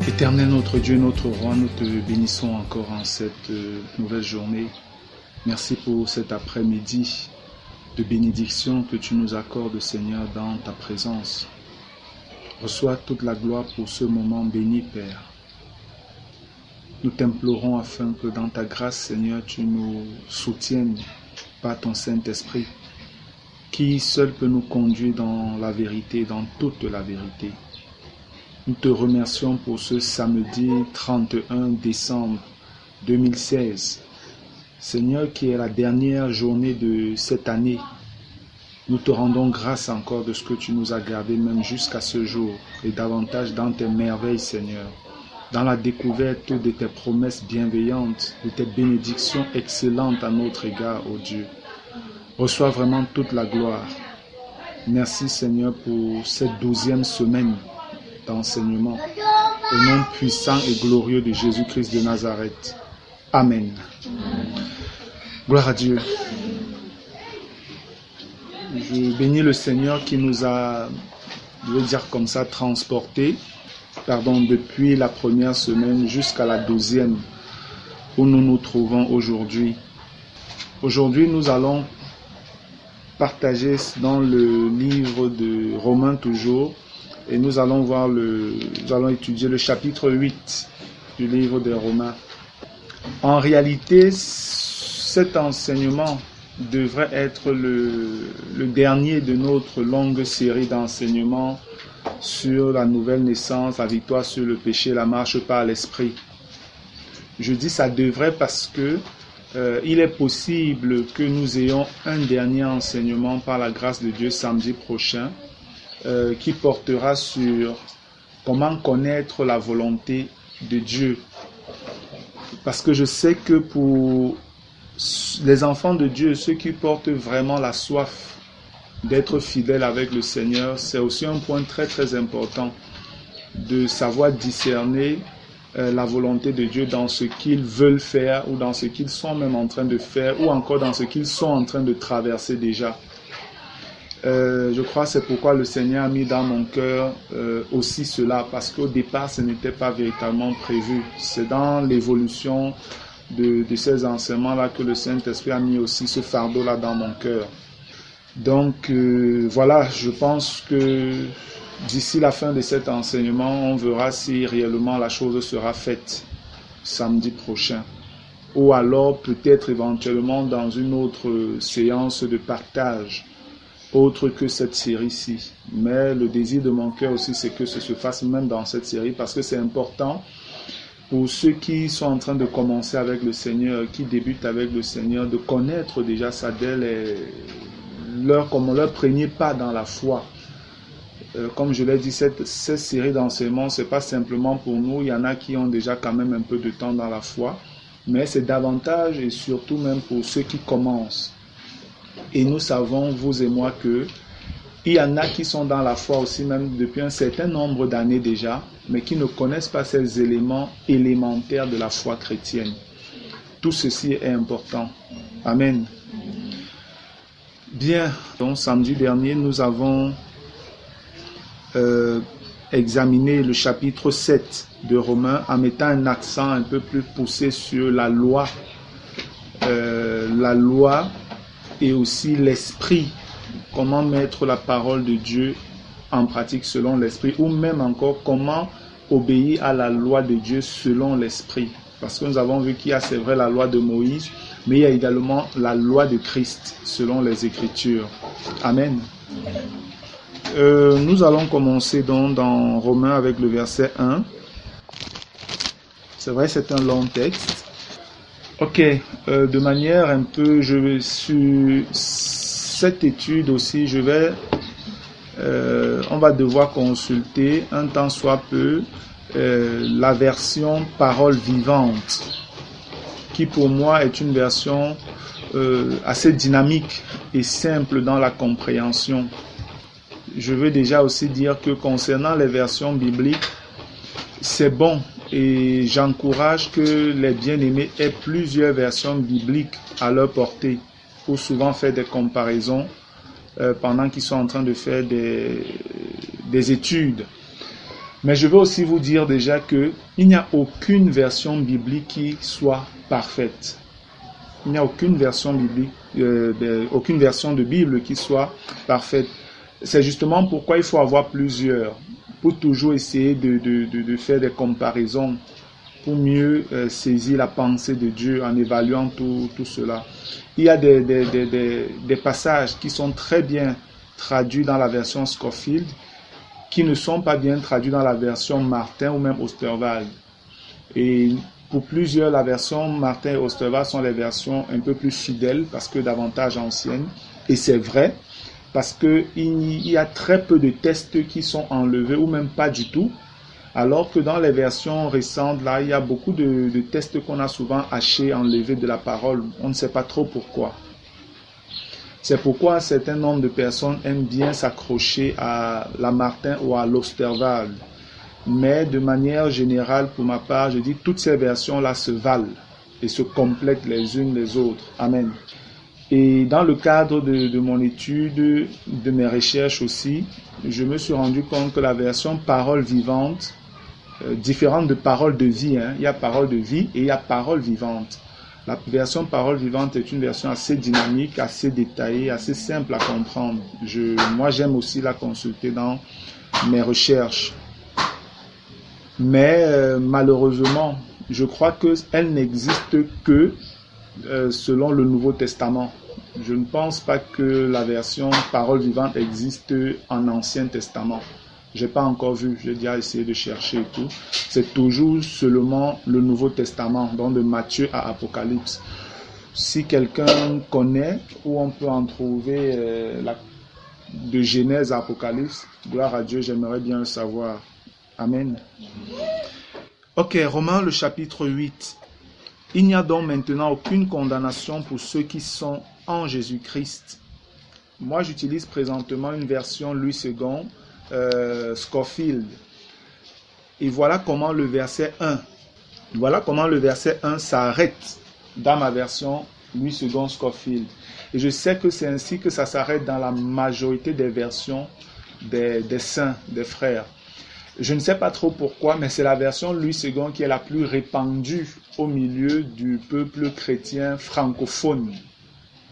Éternel notre Dieu, notre Roi, nous te bénissons encore en cette nouvelle journée. Merci pour cet après-midi de bénédiction que tu nous accordes, Seigneur, dans ta présence. Reçois toute la gloire pour ce moment béni, Père. Nous t'implorons afin que dans ta grâce, Seigneur, tu nous soutiennes par ton Saint-Esprit, qui seul peut nous conduire dans la vérité, dans toute la vérité. Nous te remercions pour ce samedi 31 décembre 2016. Seigneur, qui est la dernière journée de cette année, nous te rendons grâce encore de ce que tu nous as gardé même jusqu'à ce jour et davantage dans tes merveilles, Seigneur, dans la découverte de tes promesses bienveillantes, de tes bénédictions excellentes à notre égard, ô Dieu. Reçois vraiment toute la gloire. Merci, Seigneur, pour cette 12e semaine d'enseignement, au nom puissant et glorieux de Jésus-Christ de Nazareth. Amen. Gloire à Dieu. Je bénis le Seigneur qui nous a, je vais dire comme ça, transportés, depuis la première semaine jusqu'à la 12e, où nous nous trouvons aujourd'hui. Aujourd'hui, nous allons partager dans le livre de Romains toujours, et nous allons étudier le chapitre 8 du livre des Romains. En réalité, cet enseignement devrait être le dernier de notre longue série d'enseignements sur la nouvelle naissance, la victoire sur le péché, la marche par l'esprit. Je dis ça devrait parce que il est possible que nous ayons un dernier enseignement par la grâce de Dieu samedi prochain, qui portera sur comment connaître la volonté de Dieu. Parce que je sais que pour les enfants de Dieu, ceux qui portent vraiment la soif d'être fidèles avec le Seigneur, c'est aussi un point très très important de savoir discerner la volonté de Dieu dans ce qu'ils veulent faire ou dans ce qu'ils sont même en train de faire ou encore dans ce qu'ils sont en train de traverser déjà. Je crois que c'est pourquoi le Seigneur a mis dans mon cœur aussi cela, parce qu'au départ, ce n'était pas véritablement prévu. C'est dans l'évolution de ces enseignements-là que le Saint-Esprit a mis aussi ce fardeau-là dans mon cœur. Donc, voilà, je pense que d'ici la fin de cet enseignement, on verra si réellement la chose sera faite samedi prochain. Ou alors, peut-être éventuellement dans une autre séance de partage, autre que cette série-ci. Mais le désir de mon cœur aussi, c'est que ce se fasse même dans cette série, parce que c'est important pour ceux qui sont en train de commencer avec le Seigneur, qui débutent avec le Seigneur, de connaître déjà ça dès leur premier pas dans la foi. Comme je l'ai dit, cette série d'enseignements, c'est pas simplement pour nous. Il y en a qui ont déjà quand même un peu de temps dans la foi, mais c'est davantage et surtout même pour ceux qui commencent. Et nous savons, vous et moi, que il y en a qui sont dans la foi aussi même depuis un certain nombre d'années déjà, mais qui ne connaissent pas ces éléments élémentaires de la foi chrétienne. Tout ceci est important. Amen. Bien, donc samedi dernier, nous avons examiné le chapitre 7 de Romains en mettant un accent un peu plus poussé sur la loi et aussi l'esprit, comment mettre la parole de Dieu en pratique selon l'esprit, ou même encore comment obéir à la loi de Dieu selon l'esprit. Parce que nous avons vu qu'il y a, c'est vrai, la loi de Moïse, mais il y a également la loi de Christ selon les Écritures. Amen. Nous allons commencer donc dans Romains avec le verset 1. C'est vrai, c'est un long texte. Ok, de manière un peu, sur cette étude aussi, on va devoir consulter un tant soit peu la version parole vivante, qui pour moi est une version assez dynamique et simple dans la compréhension. Je veux déjà aussi dire que concernant les versions bibliques, c'est bon et j'encourage que les bien-aimés aient plusieurs versions bibliques à leur portée pour souvent faire des comparaisons pendant qu'ils sont en train de faire des études. Mais je veux aussi vous dire déjà qu'il n'y a aucune version biblique qui soit parfaite. Il n'y a aucune version biblique, aucune version de Bible qui soit parfaite. C'est justement pourquoi il faut avoir plusieurs, pour toujours essayer de faire des comparaisons, pour mieux saisir la pensée de Dieu en évaluant tout cela. Il y a des passages qui sont très bien traduits dans la version Scofield, qui ne sont pas bien traduits dans la version Martin ou même Osterwald. Et pour plusieurs, la version Martin et Osterwald sont les versions un peu plus fidèles parce que davantage anciennes. Et c'est vrai, parce qu'il y a très peu de textes qui sont enlevés ou même pas du tout. Alors que dans les versions récentes, là, il y a beaucoup de textes qu'on a souvent hachés, enlevés de la parole. On ne sait pas trop pourquoi. C'est pourquoi un certain nombre de personnes aiment bien s'accrocher à la Martin ou à l'Osterwald. Mais de manière générale, pour ma part, je dis que toutes ces versions-là se valent et se complètent les unes les autres. Amen. Et dans le cadre de mon étude, de mes recherches aussi, je me suis rendu compte que la version parole vivante, différente de parole de vie, il y a parole de vie et il y a parole vivante. La version parole vivante est une version assez dynamique, assez détaillée, assez simple à comprendre. Moi, j'aime aussi la consulter dans mes recherches. Mais malheureusement, je crois qu'elle n'existe que selon le Nouveau Testament. Je ne pense pas que la version parole vivante existe en Ancien Testament. Je n'ai pas encore vu, j'ai déjà essayé de chercher et tout. C'est toujours seulement le Nouveau Testament, donc de Matthieu à Apocalypse. Si quelqu'un connaît où on peut en trouver de Genèse à Apocalypse, gloire à Dieu, j'aimerais bien le savoir. Amen. Ok, Romains le chapitre 8. Il n'y a donc maintenant aucune condamnation pour ceux qui sont en Jésus-Christ. Moi, j'utilise présentement une version Louis II, Scofield. Et voilà comment le verset 1 s'arrête dans ma version Louis II, Scofield. Et je sais que c'est ainsi que ça s'arrête dans la majorité des versions des saints, des frères. Je ne sais pas trop pourquoi, mais c'est la version Louis II qui est la plus répandue au milieu du peuple chrétien francophone.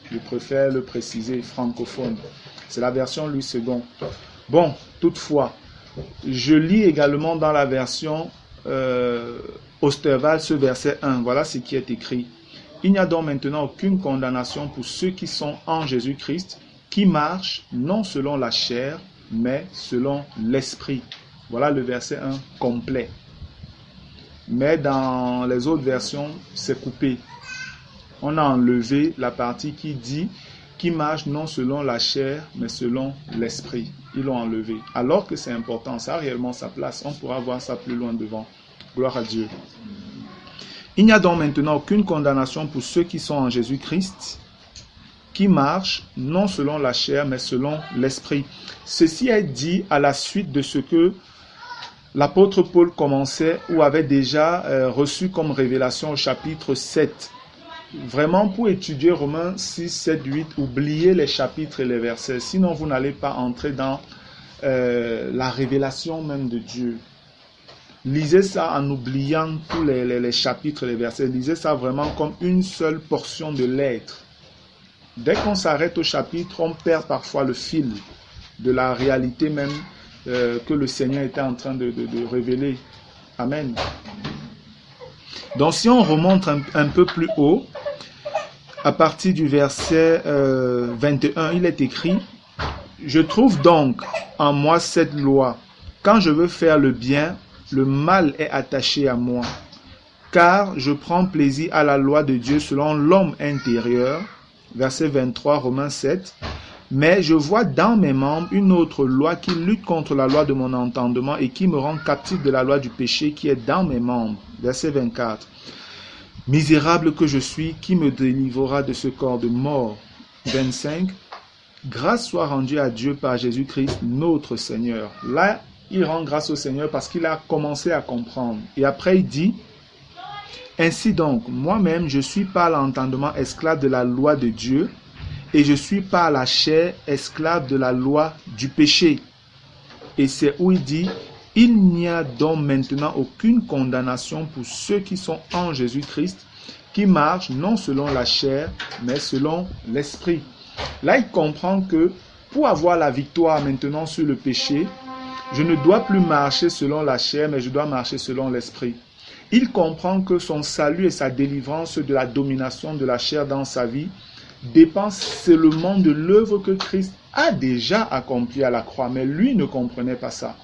Je préfère le préciser, francophone. C'est la version Louis II. Bon, toutefois, je lis également dans la version Osterwald ce verset 1. Voilà ce qui est écrit. Il n'y a donc maintenant aucune condamnation pour ceux qui sont en Jésus-Christ, qui marchent non selon la chair, mais selon l'esprit. Voilà le verset 1 complet. Mais dans les autres versions, c'est coupé. On a enlevé la partie qui dit qui marche non selon la chair, mais selon l'esprit. Ils l'ont enlevé. Alors que c'est important, ça a réellement sa place. On pourra voir ça plus loin devant. Gloire à Dieu. Il n'y a donc maintenant aucune condamnation pour ceux qui sont en Jésus-Christ, qui marchent non selon la chair, mais selon l'esprit. Ceci est dit à la suite de ce que l'apôtre Paul commençait ou avait déjà reçu comme révélation au chapitre 7. Vraiment, pour étudier Romains 6, 7, 8, oubliez les chapitres et les versets. Sinon, vous n'allez pas entrer dans la révélation même de Dieu. Lisez ça en oubliant tous les chapitres et les versets. Lisez ça vraiment comme une seule portion de l'être. Dès qu'on s'arrête au chapitre, on perd parfois le fil de la réalité même que le Seigneur était en train de révéler. Amen. Donc si on remonte un peu plus haut, à partir du verset 21, il est écrit « Je trouve donc en moi cette loi. Quand je veux faire le bien, le mal est attaché à moi. Car je prends plaisir à la loi de Dieu selon l'homme intérieur. » Verset 23, Romains 7. Mais je vois dans mes membres une autre loi qui lutte contre la loi de mon entendement et qui me rend captif de la loi du péché qui est dans mes membres. Verset 24. Misérable que je suis, qui me délivrera de ce corps de mort? 25. Grâce soit rendue à Dieu par Jésus-Christ, notre Seigneur. Là, il rend grâce au Seigneur parce qu'il a commencé à comprendre. Et après, il dit, ainsi donc, moi-même, je suis par l'entendement esclave de la loi de Dieu, et je suis par la chair esclave de la loi du péché. Et c'est où il dit, il n'y a donc maintenant aucune condamnation pour ceux qui sont en Jésus-Christ, qui marchent non selon la chair, mais selon l'esprit. Là, il comprend que pour avoir la victoire maintenant sur le péché, je ne dois plus marcher selon la chair, mais je dois marcher selon l'esprit. Il comprend que son salut et sa délivrance de la domination de la chair dans sa vie dépend seulement de l'œuvre que Christ a déjà accomplie à la croix, mais lui ne comprenait pas ça.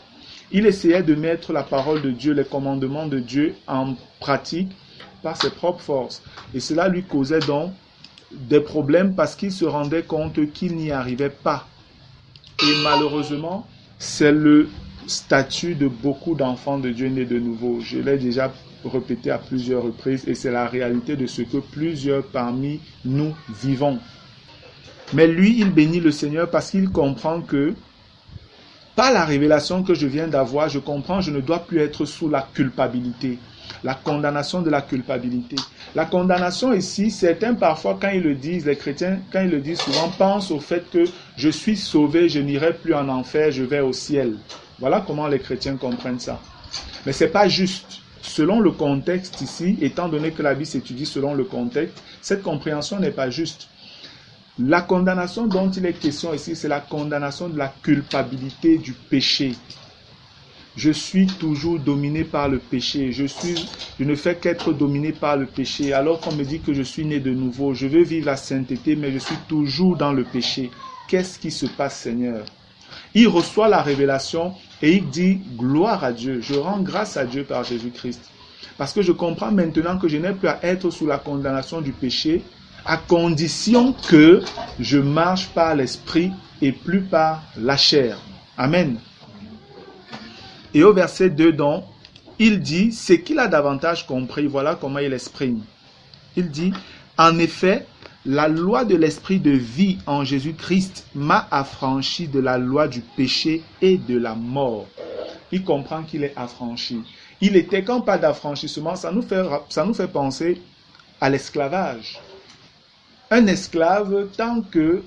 Il essayait de mettre la parole de Dieu, les commandements de Dieu en pratique par ses propres forces. Et cela lui causait donc des problèmes parce qu'il se rendait compte qu'il n'y arrivait pas. Et malheureusement, c'est le statut de beaucoup d'enfants de Dieu nés de nouveau. Je l'ai déjà répété à plusieurs reprises et c'est la réalité de ce que plusieurs parmi nous vivons. Mais lui, il bénit le Seigneur parce qu'il comprend que par la révélation que je viens d'avoir, je comprends, je ne dois plus être sous la culpabilité. La condamnation de la culpabilité. La condamnation ici, certains parfois quand ils le disent, les chrétiens, quand ils le disent souvent, pensent au fait que je suis sauvé, je n'irai plus en enfer, je vais au ciel. Voilà comment les chrétiens comprennent ça. Mais ce n'est pas juste. Selon le contexte ici, étant donné que la Bible s'étudie selon le contexte, cette compréhension n'est pas juste. La condamnation dont il est question ici, c'est la condamnation de la culpabilité du péché. Je suis toujours dominé par le péché. Je ne fais qu'être dominé par le péché. Alors qu'on me dit que je suis né de nouveau, je veux vivre la sainteté, mais je suis toujours dans le péché. Qu'est-ce qui se passe, Seigneur? Il reçoit la révélation et il dit gloire à Dieu. Je rends grâce à Dieu par Jésus-Christ. Parce que je comprends maintenant que je n'ai plus à être sous la condamnation du péché, à condition que je marche par l'esprit et plus par la chair. Amen. Et au verset 2, donc, il dit, ce qu'il a davantage compris, voilà comment il exprime. Il dit, en effet, la loi de l'esprit de vie en Jésus-Christ m'a affranchi de la loi du péché et de la mort. Il comprend qu'il est affranchi. Il était quand pas d'affranchissement, ça nous fait penser à l'esclavage. Un esclave, tant que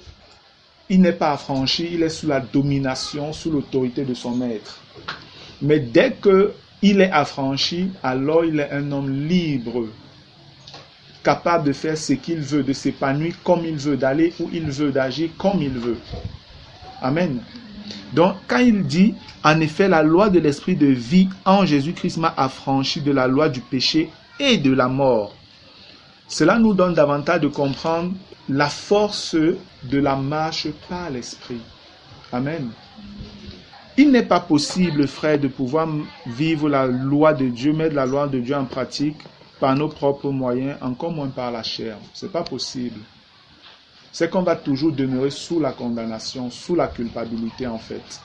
il n'est pas affranchi, il est sous la domination, sous l'autorité de son maître. Mais dès qu'il est affranchi, alors il est un homme libre, capable de faire ce qu'il veut, de s'épanouir comme il veut, d'aller où il veut, d'agir comme il veut. Amen. Donc, quand il dit, en effet, la loi de l'esprit de vie en Jésus-Christ m'a affranchi de la loi du péché et de la mort. Cela nous donne davantage de comprendre la force de la marche par l'esprit. Amen. Il n'est pas possible, frère, de pouvoir vivre la loi de Dieu, mettre la loi de Dieu en pratique par nos propres moyens, encore moins par la chair. Ce n'est pas possible. C'est qu'on va toujours demeurer sous la condamnation, sous la culpabilité en fait.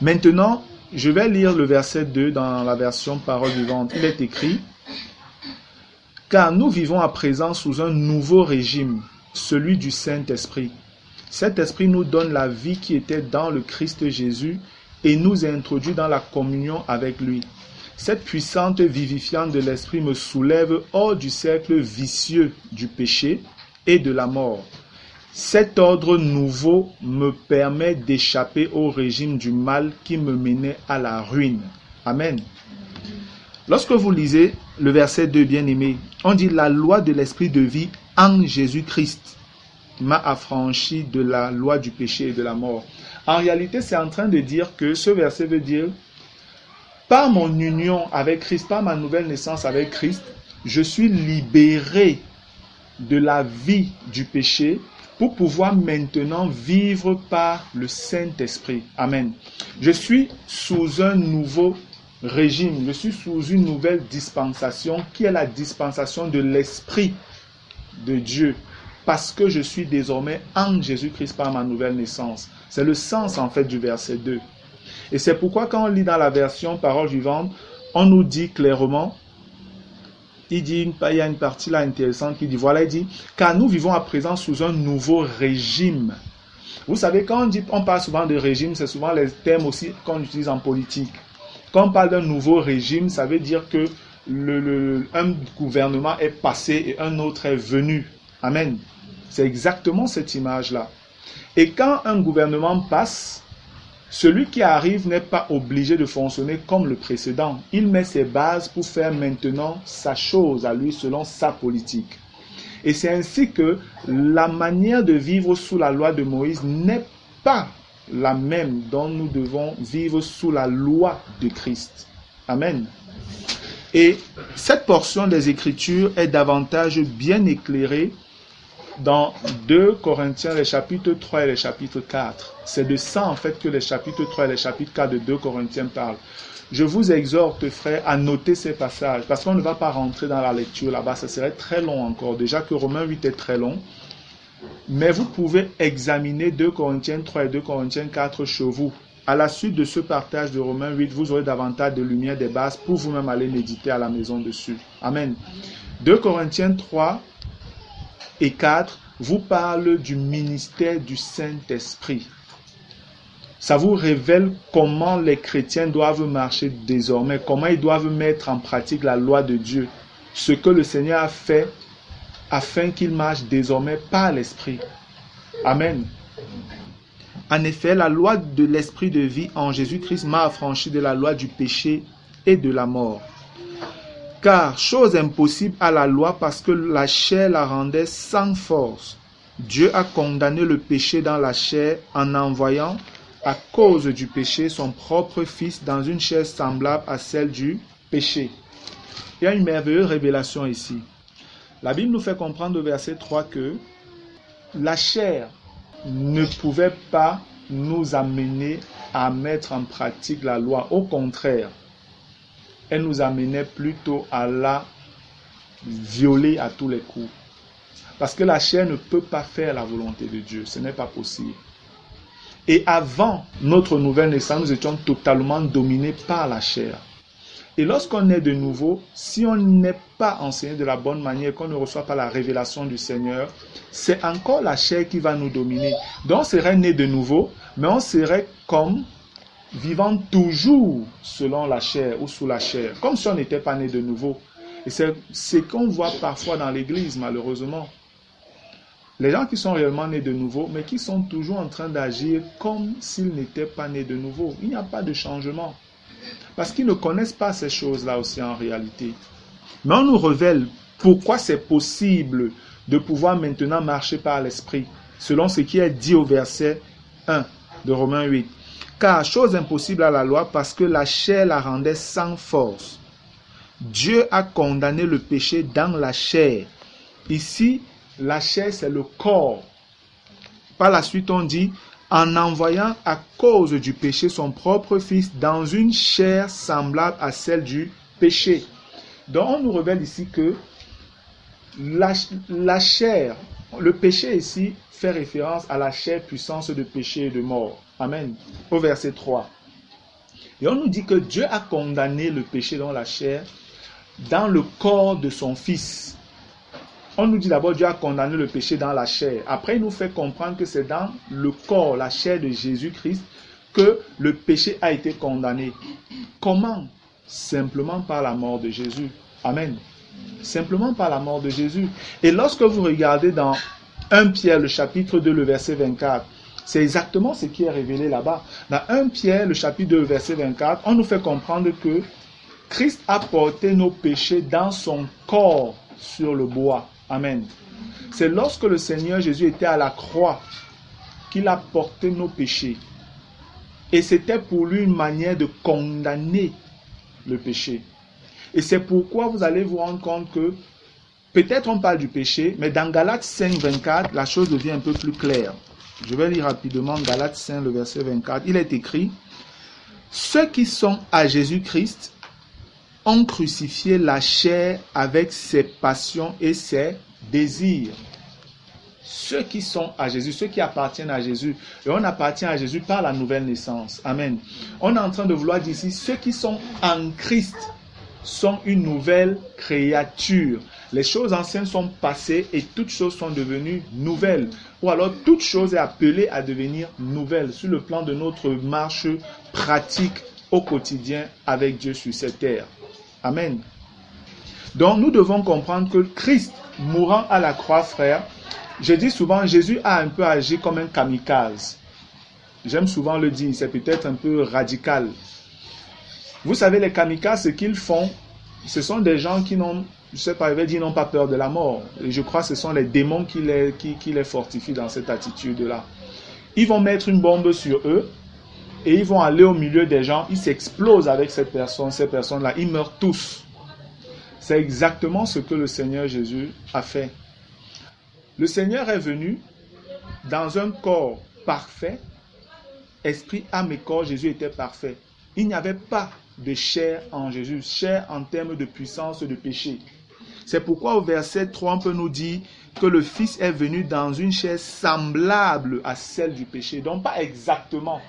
Maintenant, je vais lire le verset 2 dans la version Parole vivante. Il est écrit, « Car nous vivons à présent sous un nouveau régime, celui du Saint-Esprit. Cet esprit nous donne la vie qui était dans le Christ Jésus et nous introduit dans la communion avec lui. Cette puissante vivifiante de l'esprit me soulève hors du cercle vicieux du péché et de la mort. Cet ordre nouveau me permet d'échapper au régime du mal qui me menait à la ruine. » Amen. Lorsque vous lisez le verset 2, bien-aimé, on dit la loi de l'esprit de vie en Jésus-Christ m'a affranchi de la loi du péché et de la mort. En réalité, c'est en train de dire que ce verset veut dire, par mon union avec Christ, par ma nouvelle naissance avec Christ, je suis libéré de la vie du péché pour pouvoir maintenant vivre par le Saint-Esprit. Amen. Je suis sous un nouveau régime, je suis sous une nouvelle dispensation qui est la dispensation de l'Esprit de Dieu. Parce que je suis désormais en Jésus-Christ par ma nouvelle naissance. C'est le sens en fait du verset 2. Et c'est pourquoi quand on lit dans la version Parole vivante, on nous dit clairement il y a une partie là intéressante qui dit, voilà, il dit, car nous vivons à présent sous un nouveau régime. Vous savez, quand on parle souvent de régime, c'est souvent les termes aussi qu'on utilise en politique. Quand on parle d'un nouveau régime, ça veut dire que un gouvernement est passé et un autre est venu. Amen. C'est exactement cette image-là. Et quand un gouvernement passe, celui qui arrive n'est pas obligé de fonctionner comme le précédent. Il met ses bases pour faire maintenant sa chose à lui selon sa politique. Et c'est ainsi que la manière de vivre sous la loi de Moïse n'est pas la même dont nous devons vivre sous la loi de Christ. Amen. Et cette portion des Écritures est davantage bien éclairée dans 2 Corinthiens, les chapitres 3 et les chapitres 4. C'est de ça en fait que les chapitres 3 et les chapitres 4 de 2 Corinthiens parlent. Je vous exhorte, frères, à noter ces passages, parce qu'on ne va pas rentrer dans la lecture là-bas, ça serait très long encore. Déjà que Romains 8 est très long. Mais vous pouvez examiner 2 Corinthiens 3 et 2 Corinthiens 4 chez vous. À la suite de ce partage de Romains 8, vous aurez davantage de lumière des bases pour vous-même aller méditer à la maison dessus. Amen. 2 Corinthiens 3 et 4 vous parle du ministère du Saint-Esprit. Ça vous révèle comment les chrétiens doivent marcher désormais, comment ils doivent mettre en pratique la loi de Dieu, ce que le Seigneur a fait afin qu'ils marchent désormais par l'Esprit. Amen. En effet, la loi de l'Esprit de vie en Jésus-Christ m'a affranchi de la loi du péché et de la mort. Car, chose impossible à la loi parce que la chair la rendait sans force, Dieu a condamné le péché dans la chair en envoyant, à cause du péché, son propre Fils dans une chair semblable à celle du péché. Il y a une merveilleuse révélation ici. La Bible nous fait comprendre au verset 3 que la chair ne pouvait pas nous amener à mettre en pratique la loi. Au contraire, elle nous amenait plutôt à la violer à tous les coups. Parce que la chair ne peut pas faire la volonté de Dieu. Ce n'est pas possible. Et avant notre nouvelle naissance, nous étions totalement dominés par la chair. Et lorsqu'on est de nouveau, si on n'est pas enseigné de la bonne manière, qu'on ne reçoit pas la révélation du Seigneur, c'est encore la chair qui va nous dominer. Donc on serait né de nouveau, mais on serait comme vivant toujours selon la chair ou sous la chair, comme si on n'était pas né de nouveau. Et c'est ce qu'on voit parfois dans l'église, malheureusement. Les gens qui sont réellement nés de nouveau, mais qui sont toujours en train d'agir comme s'ils n'étaient pas nés de nouveau. Il n'y a pas de changement. Parce qu'ils ne connaissent pas ces choses-là aussi en réalité. Mais on nous révèle pourquoi c'est possible de pouvoir maintenant marcher par l'Esprit, selon ce qui est dit au verset 1 de Romains 8. Car chose impossible à la loi parce que la chair la rendait sans force. Dieu a condamné le péché dans la chair. Ici, la chair, c'est le corps. Par la suite, on dit, en envoyant à cause du péché son propre Fils dans une chair semblable à celle du péché. Donc, on nous révèle ici que la chair, le péché ici, fait référence à la chair puissance de péché et de mort. Amen. Au verset 3. Et on nous dit que Dieu a condamné le péché dans la chair, dans le corps de son Fils. On nous dit d'abord Dieu a condamné le péché dans la chair. Après, il nous fait comprendre que c'est dans le corps, la chair de Jésus-Christ, que le péché a été condamné. Comment? Simplement par la mort de Jésus. Amen. Simplement par la mort de Jésus. Et lorsque vous regardez dans 1 Pierre, le chapitre 2, le verset 24, c'est exactement ce qui est révélé là-bas. Dans 1 Pierre, le chapitre 2, le verset 24, on nous fait comprendre que Christ a porté nos péchés dans son corps sur le bois. Amen. C'est lorsque le Seigneur Jésus était à la croix qu'il a porté nos péchés. Et c'était pour lui une manière de condamner le péché. Et c'est pourquoi vous allez vous rendre compte que peut-être on parle du péché, mais dans Galates 5, 24, la chose devient un peu plus claire. Je vais lire rapidement Galates 5, le verset 24. Il est écrit, « Ceux qui sont à Jésus-Christ ont crucifié la chair avec ses passions et ses désirs. » Ceux qui sont à Jésus, ceux qui appartiennent à Jésus, et on appartient à Jésus par la nouvelle naissance. Amen. On est en train de vouloir dire ici, ceux qui sont en Christ sont une nouvelle créature. Les choses anciennes sont passées et toutes choses sont devenues nouvelles. Ou alors toute chose est appelée à devenir nouvelle sur le plan de notre marche pratique au quotidien avec Dieu sur cette terre. Amen. Donc nous devons comprendre que Christ, mourant à la croix, frère, je dis souvent, Jésus a un peu agi comme un kamikaze. J'aime souvent le dire, c'est peut-être un peu radical. Vous savez, les kamikazes, ce qu'ils font, ce sont des gens qui n'ont, je sais pas, je vais dire, n'ont pas peur de la mort. Et je crois que ce sont les démons qui les fortifient dans cette attitude-là. Ils vont mettre une bombe sur eux et ils vont aller au milieu des gens. Ils s'explosent avec ces personnes-là. Ils meurent tous. C'est exactement ce que le Seigneur Jésus a fait. Le Seigneur est venu dans un corps parfait. Esprit, âme et corps, Jésus était parfait. Il n'y avait pas de chair en Jésus, chair en termes de puissance de péché. C'est pourquoi au verset 3, on peut nous dire que le Fils est venu dans une chair semblable à celle du péché. Donc pas exactement.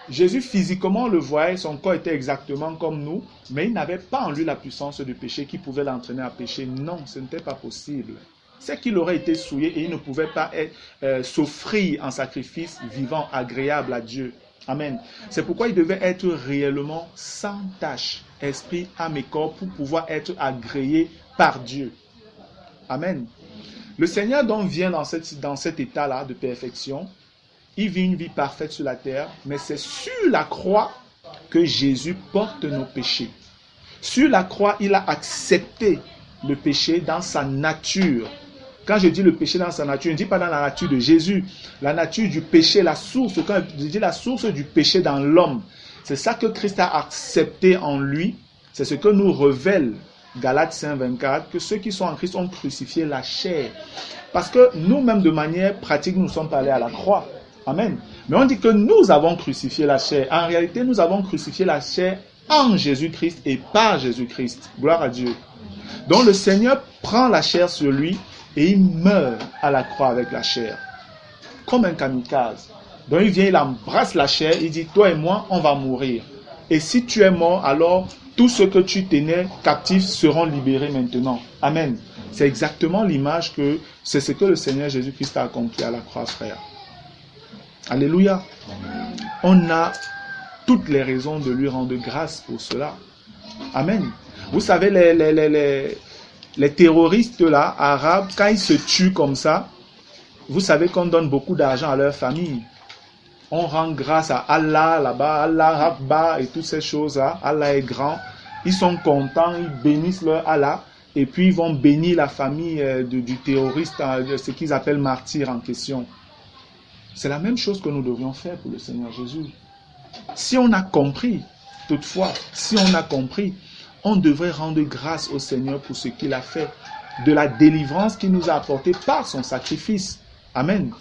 Jésus physiquement, on le voyait, son corps était exactement comme nous, mais il n'avait pas en lui la puissance de péché qui pouvait l'entraîner à pécher. Non, ce n'était pas possible. C'est qu'il aurait été souillé et il ne pouvait pas s'offrir en sacrifice vivant, agréable à Dieu. Amen. C'est pourquoi il devait être réellement sans tache, esprit, âme et corps, pour pouvoir être agréé par Dieu. Amen. Le Seigneur donc vient dans cet état-là de perfection. Il vit une vie parfaite sur la terre, mais c'est sur la croix que Jésus porte nos péchés. Sur la croix, il a accepté le péché dans sa nature. Quand je dis le péché dans sa nature, je ne dis pas dans la nature de Jésus. La nature du péché, la source, quand je dis la source du péché dans l'homme, c'est ça que Christ a accepté en lui. C'est ce que nous révèle Galates 5:24, que ceux qui sont en Christ ont crucifié la chair. Parce que nous-mêmes, de manière pratique, nous ne sommes pas allés à la croix. Amen. Mais on dit que nous avons crucifié la chair. En réalité, nous avons crucifié la chair en Jésus-Christ et par Jésus-Christ. Gloire à Dieu. Donc le Seigneur prend la chair sur lui et il meurt à la croix avec la chair. Comme un kamikaze. Donc il vient, il embrasse la chair, il dit, toi et moi, on va mourir. Et si tu es mort, alors tous ceux que tu tenais captifs seront libérés maintenant. Amen. C'est exactement l'image que, c'est ce que le Seigneur Jésus-Christ a accompli à la croix, frère. Alléluia. On a toutes les raisons de lui rendre grâce pour cela. Amen. Vous savez, les terroristes là, arabes, quand ils se tuent comme ça, vous savez qu'on donne beaucoup d'argent à leur famille. On rend grâce à Allah là-bas, Allah Rabba et toutes ces choses-là. Allah est grand. Ils sont contents, ils bénissent leur Allah et puis ils vont bénir la famille du terroriste, ce qu'ils appellent martyr en question. C'est la même chose que nous devrions faire pour le Seigneur Jésus. Si on a compris, toutefois, si on a compris, on devrait rendre grâce au Seigneur pour ce qu'il a fait, de la délivrance qu'il nous a apportée par son sacrifice. Amen.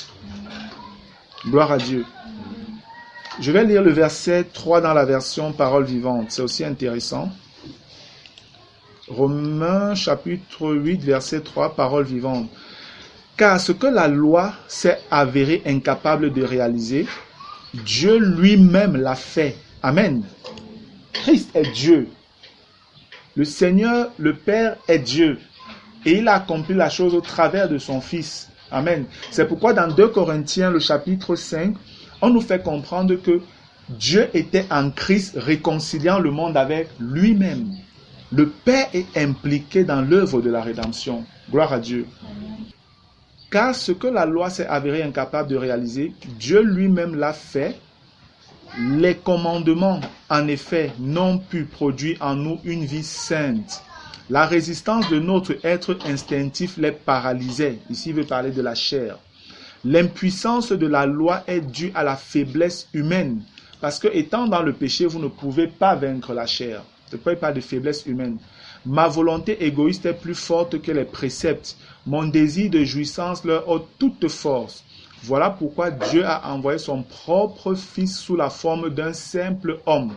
Gloire à Dieu. Je vais lire le verset 3 dans la version Parole vivante. C'est aussi intéressant. Romains chapitre 8, verset 3, Parole vivante. Car ce que la loi s'est avérée incapable de réaliser, Dieu lui-même l'a fait. Amen. Christ est Dieu. Le Seigneur, le Père est Dieu. Et il a accompli la chose au travers de son Fils. Amen. C'est pourquoi dans 2 Corinthiens, le chapitre 5, on nous fait comprendre que Dieu était en Christ réconciliant le monde avec lui-même. Le Père est impliqué dans l'œuvre de la rédemption. Gloire à Dieu. Car ce que la loi s'est avérée incapable de réaliser, Dieu lui-même l'a fait. Les commandements, en effet, n'ont pu produire en nous une vie sainte. La résistance de notre être instinctif les paralysait. Ici, il veut parler de la chair. L'impuissance de la loi est due à la faiblesse humaine. Parce que, étant dans le péché, vous ne pouvez pas vaincre la chair. Ce n'est pas de faiblesse humaine. Ma volonté égoïste est plus forte que les préceptes. Mon désir de jouissance leur ôte toute force. Voilà pourquoi Dieu a envoyé son propre Fils sous la forme d'un simple homme,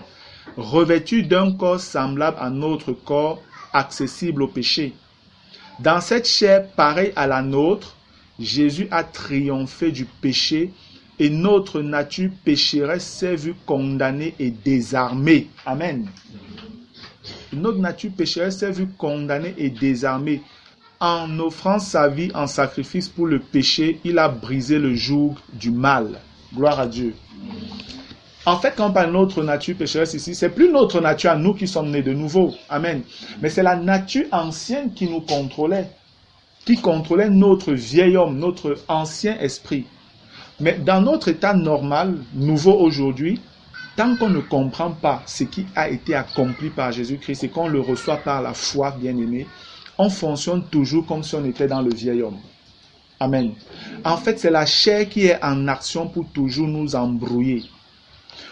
revêtu d'un corps semblable à notre corps, accessible au péché. Dans cette chair pareille à la nôtre, Jésus a triomphé du péché et notre nature pécheresse s'est vue condamnée et désarmée. Amen. Notre nature pécheresse s'est vue condamnée et désarmée. En offrant sa vie en sacrifice pour le péché, il a brisé le joug du mal. Gloire à Dieu. En fait, quand on parle de notre nature pécheresse ici, c'est plus notre nature à nous qui sommes nés de nouveau. Amen. Mais c'est la nature ancienne qui nous contrôlait. Qui contrôlait notre vieil homme, notre ancien esprit. Mais dans notre état normal, nouveau aujourd'hui, tant qu'on ne comprend pas ce qui a été accompli par Jésus-Christ et qu'on le reçoit par la foi, bien-aimé, on fonctionne toujours comme si on était dans le vieil homme. Amen. En fait, c'est la chair qui est en action pour toujours nous embrouiller.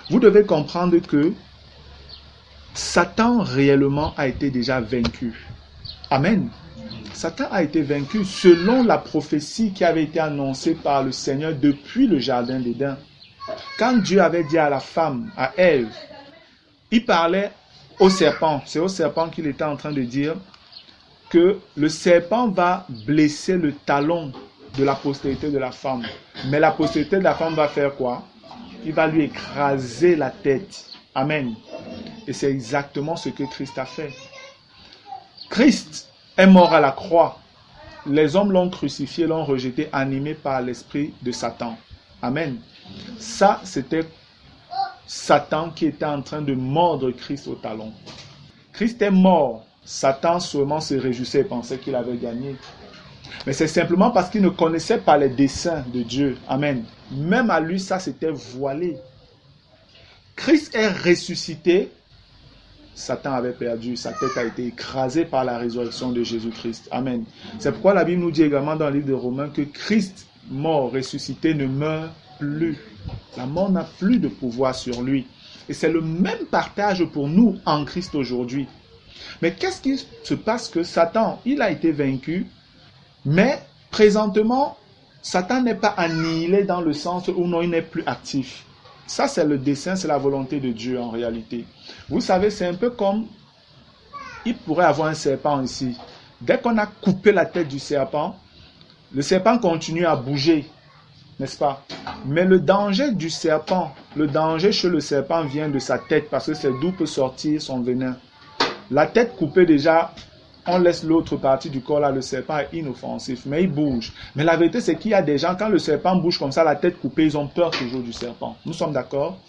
Vous devez comprendre que Satan réellement a été déjà vaincu. Amen. Satan a été vaincu selon la prophétie qui avait été annoncée par le Seigneur depuis le jardin d'Éden. Quand Dieu avait dit à la femme, à Ève, il parlait au serpent. C'est au serpent qu'il était en train de dire que le serpent va blesser le talon de la postérité de la femme. Mais la postérité de la femme va faire quoi? Il va lui écraser la tête. Amen. Et c'est exactement ce que Christ a fait. Christ est mort à la croix. Les hommes l'ont crucifié, l'ont rejeté, animé par l'esprit de Satan. Amen. Ça, c'était Satan qui était en train de mordre Christ au talon. Christ est mort. Satan seulement se réjouissait et pensait qu'il avait gagné. Mais c'est simplement parce qu'il ne connaissait pas les desseins de Dieu. Amen. Même à lui, ça s'était voilé. Christ est ressuscité. Satan avait perdu. Sa tête a été écrasée par la résurrection de Jésus-Christ. Amen. C'est pourquoi la Bible nous dit également dans le livre de Romains que Christ, mort, ressuscité, ne meurt plus. La mort n'a plus de pouvoir sur lui. Et c'est le même partage pour nous en Christ aujourd'hui. Mais qu'est-ce qui se passe que Satan, il a été vaincu, mais présentement, Satan n'est pas annihilé dans le sens où non, il n'est plus actif. Ça, c'est le dessein, c'est la volonté de Dieu en réalité. Vous savez, c'est un peu comme, il pourrait avoir un serpent ici. Dès qu'on a coupé la tête du serpent, le serpent continue à bouger, n'est-ce pas? Mais le danger du serpent, le danger chez le serpent vient de sa tête parce que c'est d'où peut sortir son venin. La tête coupée déjà, on laisse l'autre partie du corps là, le serpent est inoffensif, mais il bouge. Mais la vérité c'est qu'il y a des gens, quand le serpent bouge comme ça, la tête coupée, ils ont peur toujours du serpent. Nous sommes d'accord?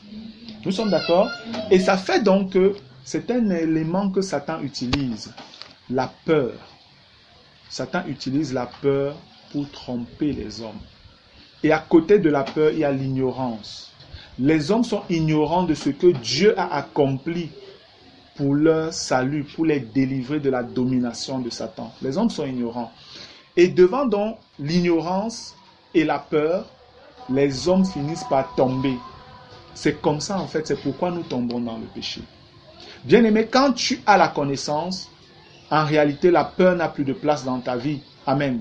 Nous sommes d'accord? Et ça fait donc que c'est un élément que Satan utilise, la peur. Satan utilise la peur pour tromper les hommes. Et à côté de la peur, il y a l'ignorance. Les hommes sont ignorants de ce que Dieu a accompli pour leur salut, pour les délivrer de la domination de Satan. Les hommes sont ignorants. Et devant donc l'ignorance et la peur, les hommes finissent par tomber. C'est comme ça en fait, c'est pourquoi nous tombons dans le péché. Bien-aimé, quand tu as la connaissance, en réalité la peur n'a plus de place dans ta vie. Amen.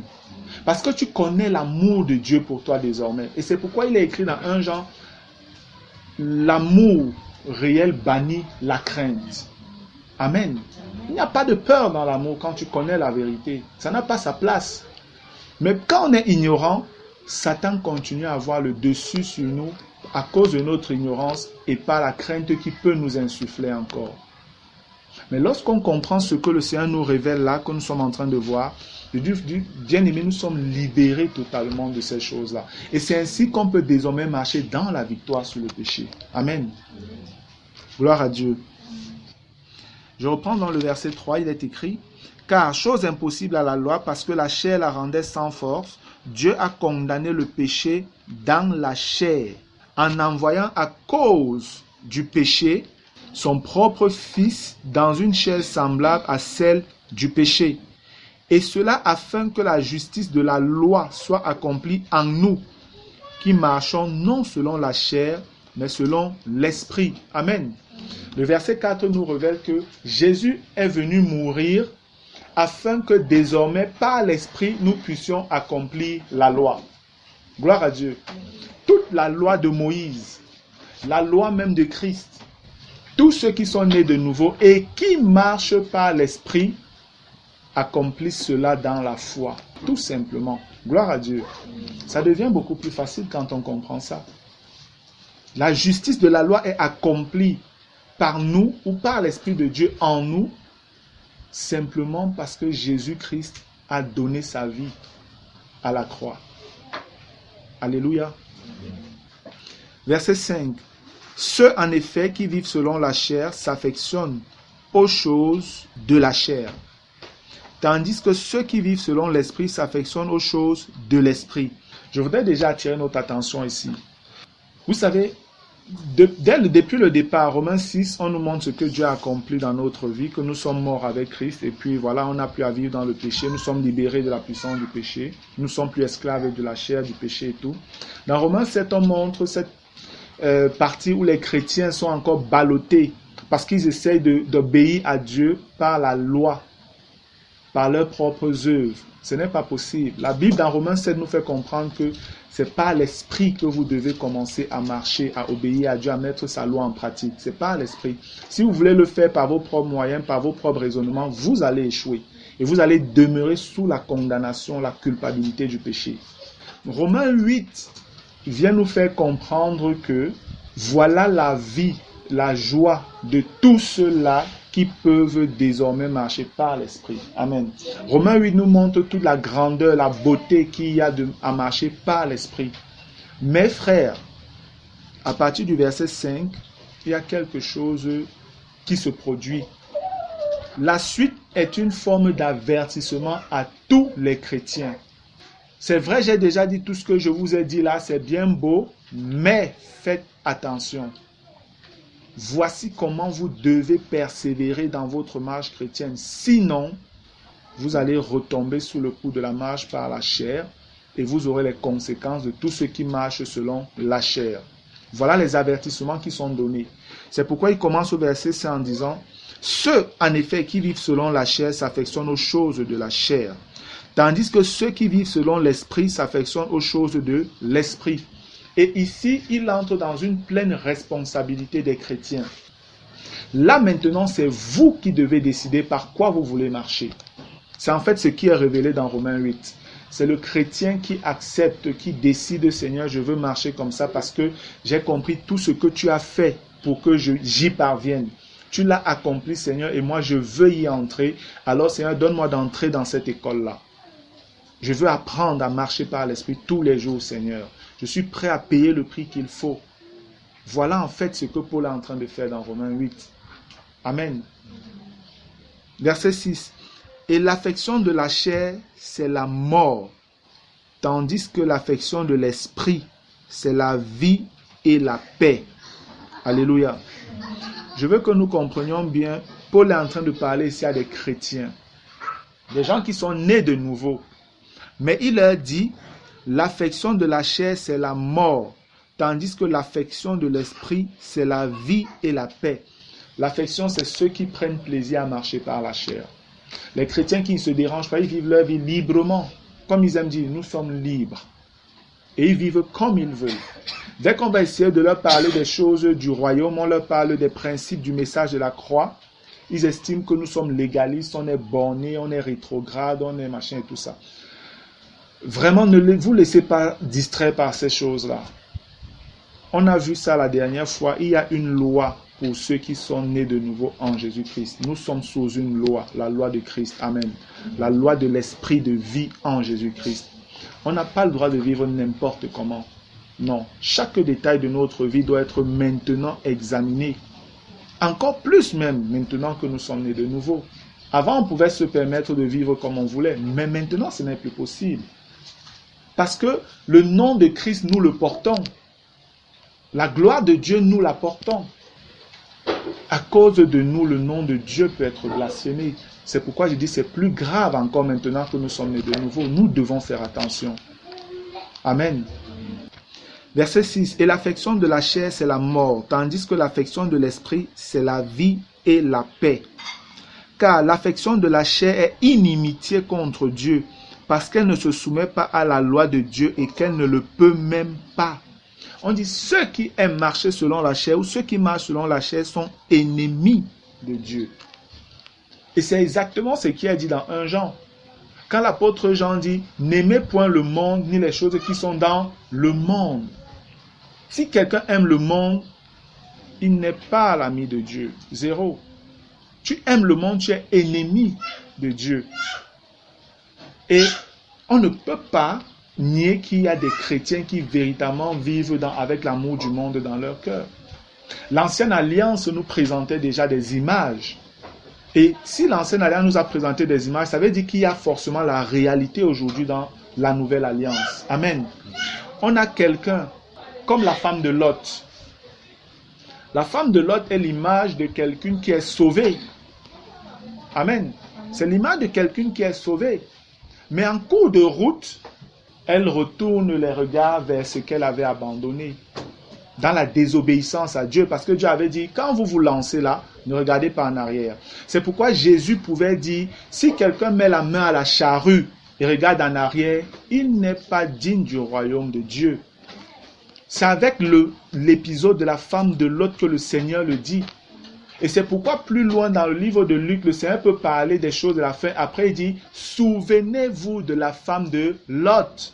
Parce que tu connais l'amour de Dieu pour toi désormais. Et c'est pourquoi il est écrit dans 1 Jean, l'amour réel bannit la crainte. Amen. Il n'y a pas de peur dans l'amour quand tu connais la vérité. Ça n'a pas sa place. Mais quand on est ignorant, Satan continue à avoir le dessus sur nous à cause de notre ignorance et par la crainte qui peut nous insuffler encore. Mais lorsqu'on comprend ce que le Seigneur nous révèle là, que nous sommes en train de voir, bien-aimé, nous sommes libérés totalement de ces choses-là. Et c'est ainsi qu'on peut désormais marcher dans la victoire sur le péché. Amen. Gloire à Dieu. Je reprends dans le verset 3, il est écrit « Car, chose impossible à la loi, parce que la chair la rendait sans force, Dieu a condamné le péché dans la chair, en envoyant à cause du péché son propre Fils dans une chair semblable à celle du péché. Et cela afin que la justice de la loi soit accomplie en nous, qui marchons non selon la chair, mais selon l'esprit. » Amen. Le verset 4 nous révèle que Jésus est venu mourir afin que désormais, par l'esprit, nous puissions accomplir la loi. Gloire à Dieu. Toute la loi de Moïse, la loi même de Christ, tous ceux qui sont nés de nouveau et qui marchent par l'esprit, accomplissent cela dans la foi. Tout simplement. Gloire à Dieu. Ça devient beaucoup plus facile quand on comprend ça. La justice de la loi est accomplie par nous ou par l'Esprit de Dieu en nous, simplement parce que Jésus-Christ a donné sa vie à la croix. Alléluia. Verset 5. Ceux en effet qui vivent selon la chair s'affectionnent aux choses de la chair, tandis que ceux qui vivent selon l'esprit s'affectionnent aux choses de l'esprit. Je voudrais déjà attirer notre attention ici. Vous savez, depuis le départ, Romains 6, on nous montre ce que Dieu a accompli dans notre vie, que nous sommes morts avec Christ, et puis voilà, on n'a plus à vivre dans le péché, nous sommes libérés de la puissance du péché, nous ne sommes plus esclaves de la chair, du péché et tout. Dans Romains 7, on montre cette partie où les chrétiens sont encore ballottés, parce qu'ils essayent d'obéir à Dieu par la loi, par leurs propres œuvres. Ce n'est pas possible. La Bible dans Romains 7 nous fait comprendre que c'est par l'esprit que vous devez commencer à marcher, à obéir à Dieu, à mettre sa loi en pratique. C'est par l'esprit. Si vous voulez le faire par vos propres moyens, par vos propres raisonnements, vous allez échouer. Et vous allez demeurer sous la condamnation, la culpabilité du péché. Romains 8 vient nous faire comprendre que voilà la vie, la joie de tous ceux-là qui peuvent désormais marcher par l'esprit. Amen. Romains 8 nous montre toute la grandeur, la beauté qu'il y a à marcher par l'esprit. Mes frères, à partir du verset 5, il y a quelque chose qui se produit. La suite est une forme d'avertissement à tous les chrétiens. C'est vrai, j'ai déjà dit tout ce que je vous ai dit là, c'est bien beau, mais faites attention. Voici comment vous devez persévérer dans votre marche chrétienne. Sinon, vous allez retomber sous le coup de la marche par la chair et vous aurez les conséquences de tout ce qui marche selon la chair. Voilà les avertissements qui sont donnés. C'est pourquoi il commence au verset 5 en disant « Ceux, en effet, qui vivent selon la chair s'affectionnent aux choses de la chair, tandis que ceux qui vivent selon l'esprit s'affectionnent aux choses de l'esprit. » Et ici, il entre dans une pleine responsabilité des chrétiens. Là maintenant, c'est vous qui devez décider par quoi vous voulez marcher. C'est en fait ce qui est révélé dans Romains 8. C'est le chrétien qui accepte, qui décide, Seigneur, je veux marcher comme ça parce que j'ai compris tout ce que tu as fait pour que j'y parvienne. Tu l'as accompli, Seigneur, et moi je veux y entrer. Alors, Seigneur, donne-moi d'entrer dans cette école-là. Je veux apprendre à marcher par l'Esprit tous les jours, Seigneur. Je suis prêt à payer le prix qu'il faut. Voilà en fait ce que Paul est en train de faire dans Romains 8. Amen. Verset 6. Et l'affection de la chair, c'est la mort, tandis que l'affection de l'esprit, c'est la vie et la paix. Alléluia. Je veux que nous comprenions bien, Paul est en train de parler ici à des chrétiens, des gens qui sont nés de nouveau. Mais il leur dit, l'affection de la chair, c'est la mort, tandis que l'affection de l'esprit, c'est la vie et la paix. L'affection, c'est ceux qui prennent plaisir à marcher par la chair. Les chrétiens qui ne se dérangent pas, ils vivent leur vie librement. Comme ils aiment dire, nous sommes libres. Et ils vivent comme ils veulent. Dès qu'on va essayer de leur parler des choses du royaume, on leur parle des principes du message de la croix, ils estiment que nous sommes légalistes, on est bornés, on est rétrograde, on est machin et tout ça. Vraiment, ne vous laissez pas distraire par ces choses-là. On a vu ça la dernière fois. Il y a une loi pour ceux qui sont nés de nouveau en Jésus-Christ. Nous sommes sous une loi, la loi de Christ. Amen. La loi de l'esprit de vie en Jésus-Christ. On n'a pas le droit de vivre n'importe comment. Non. Chaque détail de notre vie doit être maintenant examiné. Encore plus même maintenant que nous sommes nés de nouveau. Avant, on pouvait se permettre de vivre comme on voulait. Mais maintenant, ce n'est plus possible. Parce que le nom de Christ, nous le portons. La gloire de Dieu, nous la portons. À cause de nous, le nom de Dieu peut être blasphémé. C'est pourquoi je dis c'est plus grave encore maintenant que nous sommes nés de nouveau. Nous devons faire attention. Amen. Verset 6. Et l'affection de la chair, c'est la mort, tandis que l'affection de l'esprit, c'est la vie et la paix. Car l'affection de la chair est inimitié contre Dieu, parce qu'elle ne se soumet pas à la loi de Dieu et qu'elle ne le peut même pas. On dit ceux qui aiment marcher selon la chair ou ceux qui marchent selon la chair sont ennemis de Dieu. Et c'est exactement ce qui est dit dans 1 Jean. Quand l'apôtre Jean dit « N'aimez point le monde ni les choses qui sont dans le monde ». Si quelqu'un aime le monde, il n'est pas l'ami de Dieu. Zéro. Tu aimes le monde, tu es ennemi de Dieu. Et on ne peut pas nier qu'il y a des chrétiens qui véritablement vivent avec l'amour du monde dans leur cœur. L'Ancienne Alliance nous présentait déjà des images. Et si l'Ancienne Alliance nous a présenté des images, ça veut dire qu'il y a forcément la réalité aujourd'hui dans la Nouvelle Alliance. Amen. On a quelqu'un comme la femme de Lot. La femme de Lot est l'image de quelqu'un qui est sauvé. Amen. C'est l'image de quelqu'un qui est sauvé. Mais en cours de route, elle retourne les regards vers ce qu'elle avait abandonné. Dans la désobéissance à Dieu. Parce que Dieu avait dit, quand vous vous lancez là, ne regardez pas en arrière. C'est pourquoi Jésus pouvait dire, si quelqu'un met la main à la charrue et regarde en arrière, il n'est pas digne du royaume de Dieu. C'est avec l'épisode de la femme de Lot que le Seigneur le dit. Et c'est pourquoi plus loin dans le livre de Luc, le Seigneur peut parler des choses de la fin. Après, il dit, souvenez-vous de la femme de Lot.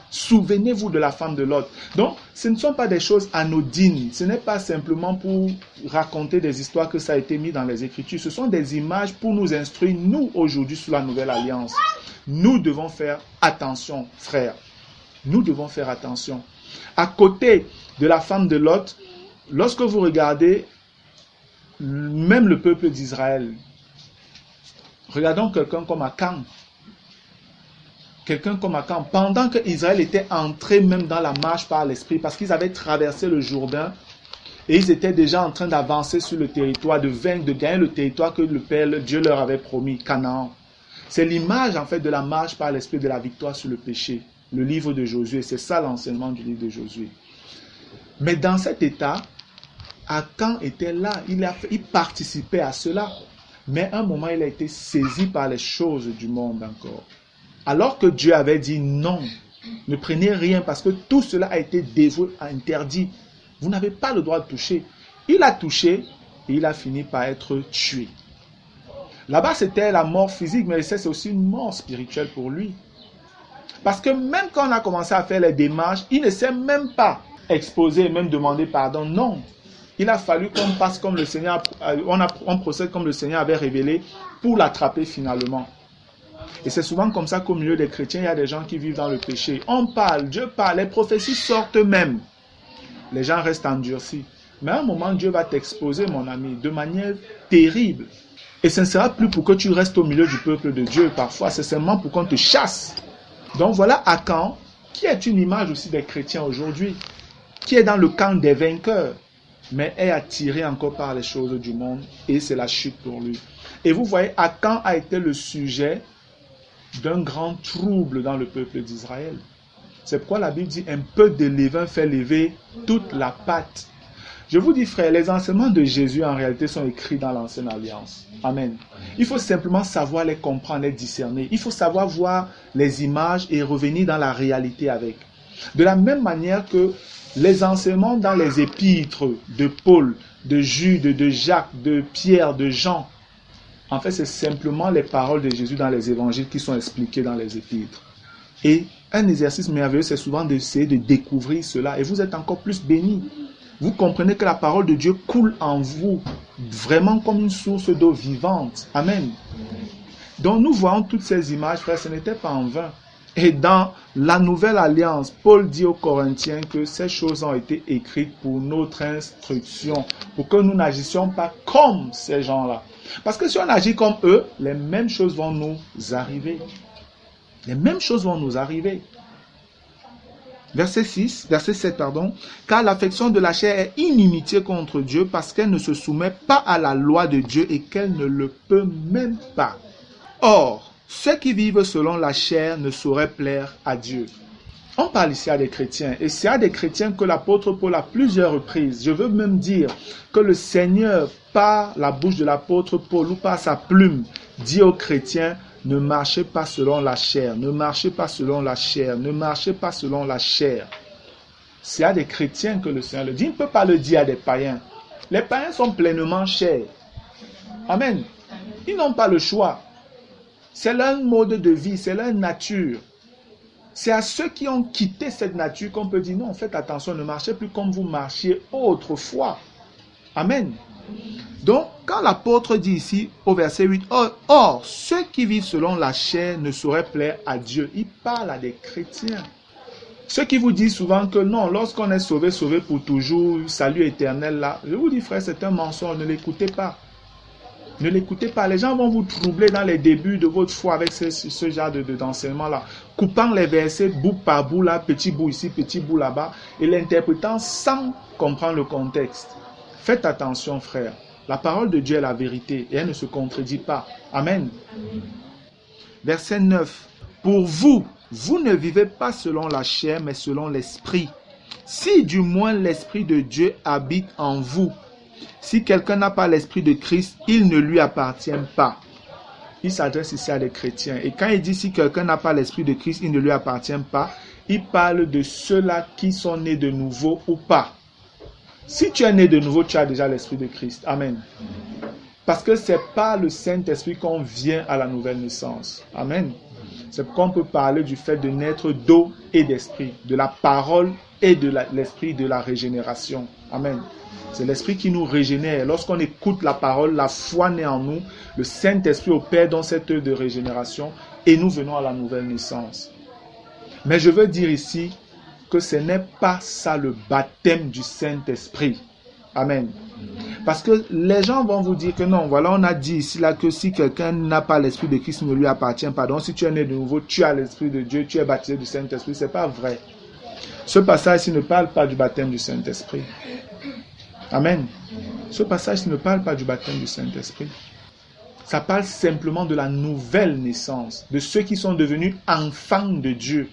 Souvenez-vous de la femme de Lot. Donc, ce ne sont pas des choses anodines. Ce n'est pas simplement pour raconter des histoires que ça a été mis dans les Écritures. Ce sont des images pour nous instruire, nous, aujourd'hui, sous la Nouvelle Alliance. Nous devons faire attention, frères. Nous devons faire attention. À côté de la femme de Lot, lorsque vous regardez même le peuple d'Israël, regardons quelqu'un comme Akan. Quelqu'un comme Akan, pendant que Israël était entré même dans la marche par l'Esprit, parce qu'ils avaient traversé le Jourdain, et ils étaient déjà en train d'avancer sur le territoire, de vaincre, de gagner le territoire que le Père, Dieu leur avait promis, Canaan. C'est l'image en fait de la marche par l'Esprit, de la victoire sur le péché. Le livre de Josué, c'est ça l'enseignement du livre de Josué. Mais dans cet état, Akan était là, il participait à cela. Mais à un moment, il a été saisi par les choses du monde encore. Alors que Dieu avait dit non, ne prenez rien parce que tout cela a été dévoué, interdit. Vous n'avez pas le droit de toucher. Il a touché et il a fini par être tué. Là-bas, c'était la mort physique, mais c'est aussi une mort spirituelle pour lui. Parce que même quand on a commencé à faire les démarches, il ne s'est même pas exposé et même demandé pardon. Non. Il a fallu qu'on passe comme le Seigneur, on procède comme le Seigneur avait révélé pour l'attraper finalement. Et c'est souvent comme ça qu'au milieu des chrétiens, il y a des gens qui vivent dans le péché. On parle, Dieu parle, les prophéties sortent eux-mêmes. Les gens restent endurcis. Mais à un moment, Dieu va t'exposer, mon ami, de manière terrible. Et ce ne sera plus pour que tu restes au milieu du peuple de Dieu. Parfois, c'est seulement pour qu'on te chasse. Donc voilà Akan, qui est une image aussi des chrétiens aujourd'hui, qui est dans le camp des vainqueurs, mais est attiré encore par les choses du monde, et c'est la chute pour lui. Et vous voyez, Akan a été le sujet d'un grand trouble dans le peuple d'Israël. C'est pourquoi la Bible dit, un peu de levain fait lever toute la pâte. Je vous dis, frère, les enseignements de Jésus, en réalité, sont écrits dans l'Ancienne Alliance. Amen. Il faut simplement savoir les comprendre, les discerner. Il faut savoir voir les images et revenir dans la réalité avec. De la même manière que les enseignements dans les épîtres de Paul, de Jude, de Jacques, de Pierre, de Jean, en fait, c'est simplement les paroles de Jésus dans les évangiles qui sont expliquées dans les épîtres. Et un exercice merveilleux, c'est souvent d'essayer de découvrir cela. Et vous êtes encore plus bénis. Vous comprenez que la parole de Dieu coule en vous, vraiment comme une source d'eau vivante. Amen. Donc nous voyons toutes ces images, frère, ce n'était pas en vain. Et dans la Nouvelle Alliance, Paul dit aux Corinthiens que ces choses ont été écrites pour notre instruction, pour que nous n'agissions pas comme ces gens-là. Parce que si on agit comme eux, les mêmes choses vont nous arriver. Les mêmes choses vont nous arriver. Verset 7, car l'affection de la chair est inimitié contre Dieu parce qu'elle ne se soumet pas à la loi de Dieu et qu'elle ne le peut même pas. Or, ceux qui vivent selon la chair ne sauraient plaire à Dieu. On parle ici à des chrétiens, et c'est à des chrétiens que l'apôtre Paul à plusieurs reprises, je veux même dire que le Seigneur, par la bouche de l'apôtre Paul ou par sa plume, dit aux chrétiens, ne marchez pas selon la chair, ne marchez pas selon la chair, ne marchez pas selon la chair. C'est à des chrétiens que le Seigneur le dit, il ne peut pas le dire à des païens. Les païens sont pleinement chers. Amen. Ils n'ont pas le choix. C'est leur mode de vie, c'est leur nature. C'est à ceux qui ont quitté cette nature qu'on peut dire non, faites attention, ne marchez plus comme vous marchiez autrefois. Amen. Donc, quand l'apôtre dit ici, au verset 8, « Or, ceux qui vivent selon la chair ne sauraient plaire à Dieu. » Il parle à des chrétiens. Ceux qui vous disent souvent que non, lorsqu'on est sauvé, sauvé pour toujours, salut éternel là, je vous dis frère, c'est un mensonge, ne l'écoutez pas. Ne l'écoutez pas, les gens vont vous troubler dans les débuts de votre foi avec ce genre d'enseignement là, coupant les versets bout par bout là, petit bout ici, petit bout là-bas, et l'interprétant sans comprendre le contexte. Faites attention frère, la parole de Dieu est la vérité et elle ne se contredit pas. Amen. Verset 9. Pour vous, vous ne vivez pas selon la chair, mais selon l'esprit. Si du moins l'esprit de Dieu habite en vous. Si quelqu'un n'a pas l'esprit de Christ, il ne lui appartient pas. Il s'adresse ici à des chrétiens. Et quand il dit si quelqu'un n'a pas l'esprit de Christ, il ne lui appartient pas, il parle de ceux-là qui sont nés de nouveau ou pas. Si tu es né de nouveau, tu as déjà l'esprit de Christ. Amen. Parce que c'est par le Saint-Esprit qu'on vient à la nouvelle naissance. Amen. C'est pourquoi on peut parler du fait de naître d'eau et d'esprit, de la parole et de l'esprit de la régénération. Amen. C'est l'esprit qui nous régénère. Lorsqu'on écoute la parole, la foi naît en nous, le Saint-Esprit opère dans cette œuvre de régénération et nous venons à la nouvelle naissance. Mais je veux dire ici que ce n'est pas ça le baptême du Saint-Esprit. Amen. Parce que les gens vont vous dire que non, voilà, on a dit ici là que si quelqu'un n'a pas l'esprit de Christ, il ne lui appartient pas. Donc si tu es né de nouveau, tu as l'esprit de Dieu, tu es baptisé du Saint-Esprit. Ce n'est pas vrai. Ce passage-ci ne parle pas du baptême du Saint-Esprit. Amen. Ce passage ne parle pas du baptême du Saint-Esprit. Ça parle simplement de la nouvelle naissance, de ceux qui sont devenus enfants de Dieu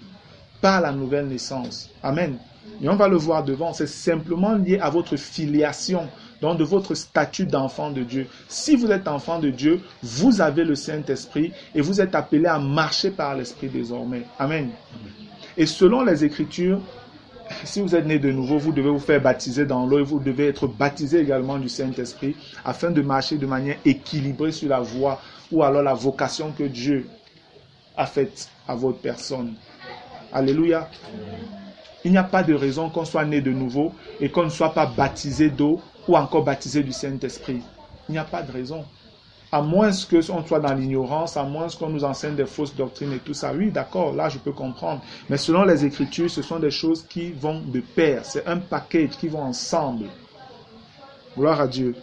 par la nouvelle naissance. Amen. Et on va le voir devant, c'est simplement lié à votre filiation, donc de votre statut d'enfant de Dieu. Si vous êtes enfant de Dieu, vous avez le Saint-Esprit et vous êtes appelé à marcher par l'Esprit désormais. Amen. Et selon les Écritures, si vous êtes né de nouveau, vous devez vous faire baptiser dans l'eau et vous devez être baptisé également du Saint-Esprit afin de marcher de manière équilibrée sur la voie ou alors la vocation que Dieu a faite à votre personne. Alléluia. Il n'y a pas de raison qu'on soit né de nouveau et qu'on ne soit pas baptisé d'eau ou encore baptisé du Saint-Esprit. Il n'y a pas de raison. À moins qu'on soit dans l'ignorance, à moins qu'on nous enseigne des fausses doctrines et tout ça. Oui, d'accord, là je peux comprendre. Mais selon les Écritures, ce sont des choses qui vont de pair. C'est un package qui vont ensemble. Gloire à Dieu.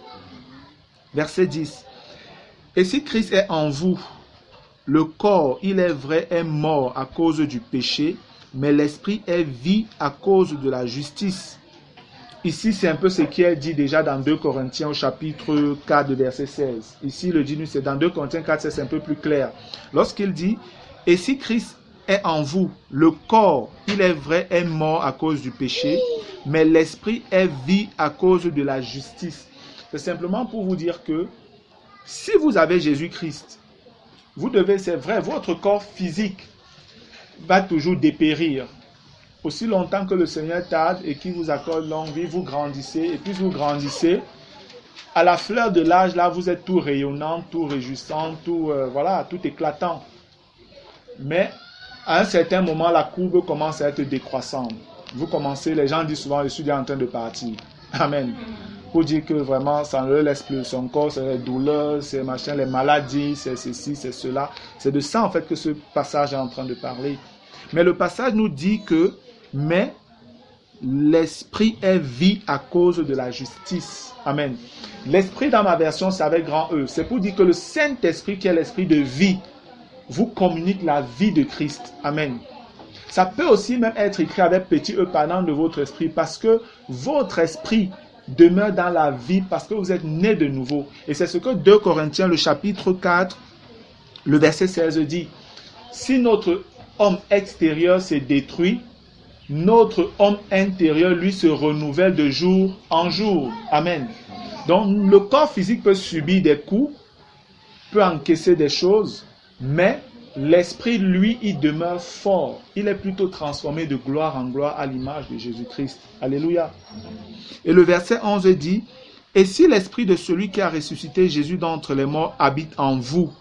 Verset 10. Et si Christ est en vous, le corps, il est vrai, est mort à cause du péché, mais l'esprit est vie à cause de la justice. Ici, c'est un peu ce qui est dit déjà dans 2 Corinthiens au chapitre 4, verset 16. Ici, le dit, c'est dans 2 Corinthiens 4, c'est un peu plus clair. Lorsqu'il dit, et si Christ est en vous, le corps, il est vrai, est mort à cause du péché, mais l'esprit est vie à cause de la justice. C'est simplement pour vous dire que si vous avez Jésus-Christ, vous devez, c'est vrai, votre corps physique va toujours dépérir. Aussi longtemps que le Seigneur tarde et qu'il vous accorde longue vie, vous grandissez. Et puis vous grandissez, à la fleur de l'âge, là, vous êtes tout rayonnant, tout réjouissant, tout éclatant. Mais à un certain moment, la courbe commence à être décroissante. Vous commencez, les gens disent souvent, je suis déjà en train de partir. Amen. Pour dire que vraiment, ça ne laisse plus son corps, c'est les douleurs, c'est machin, les maladies, c'est ceci, c'est cela. C'est de ça, en fait, que ce passage est en train de parler. Mais le passage nous dit que mais l'esprit est vie à cause de la justice. Amen. L'esprit dans ma version, c'est avec grand E. C'est pour dire que le Saint-Esprit, qui est l'esprit de vie, vous communique la vie de Christ. Amen. Ça peut aussi même être écrit avec petit E pendant de votre esprit parce que votre esprit demeure dans la vie parce que vous êtes né de nouveau. Et c'est ce que 2 Corinthiens, le chapitre 4, le verset 16 dit. Si notre homme extérieur s'est détruit, notre homme intérieur, lui, se renouvelle de jour en jour. Amen. Donc, le corps physique peut subir des coups, peut encaisser des choses, mais l'esprit, lui, il demeure fort. Il est plutôt transformé de gloire en gloire à l'image de Jésus-Christ. Alléluia. Et le verset 11 dit, « Et si l'esprit de celui qui a ressuscité Jésus d'entre les morts habite en vous,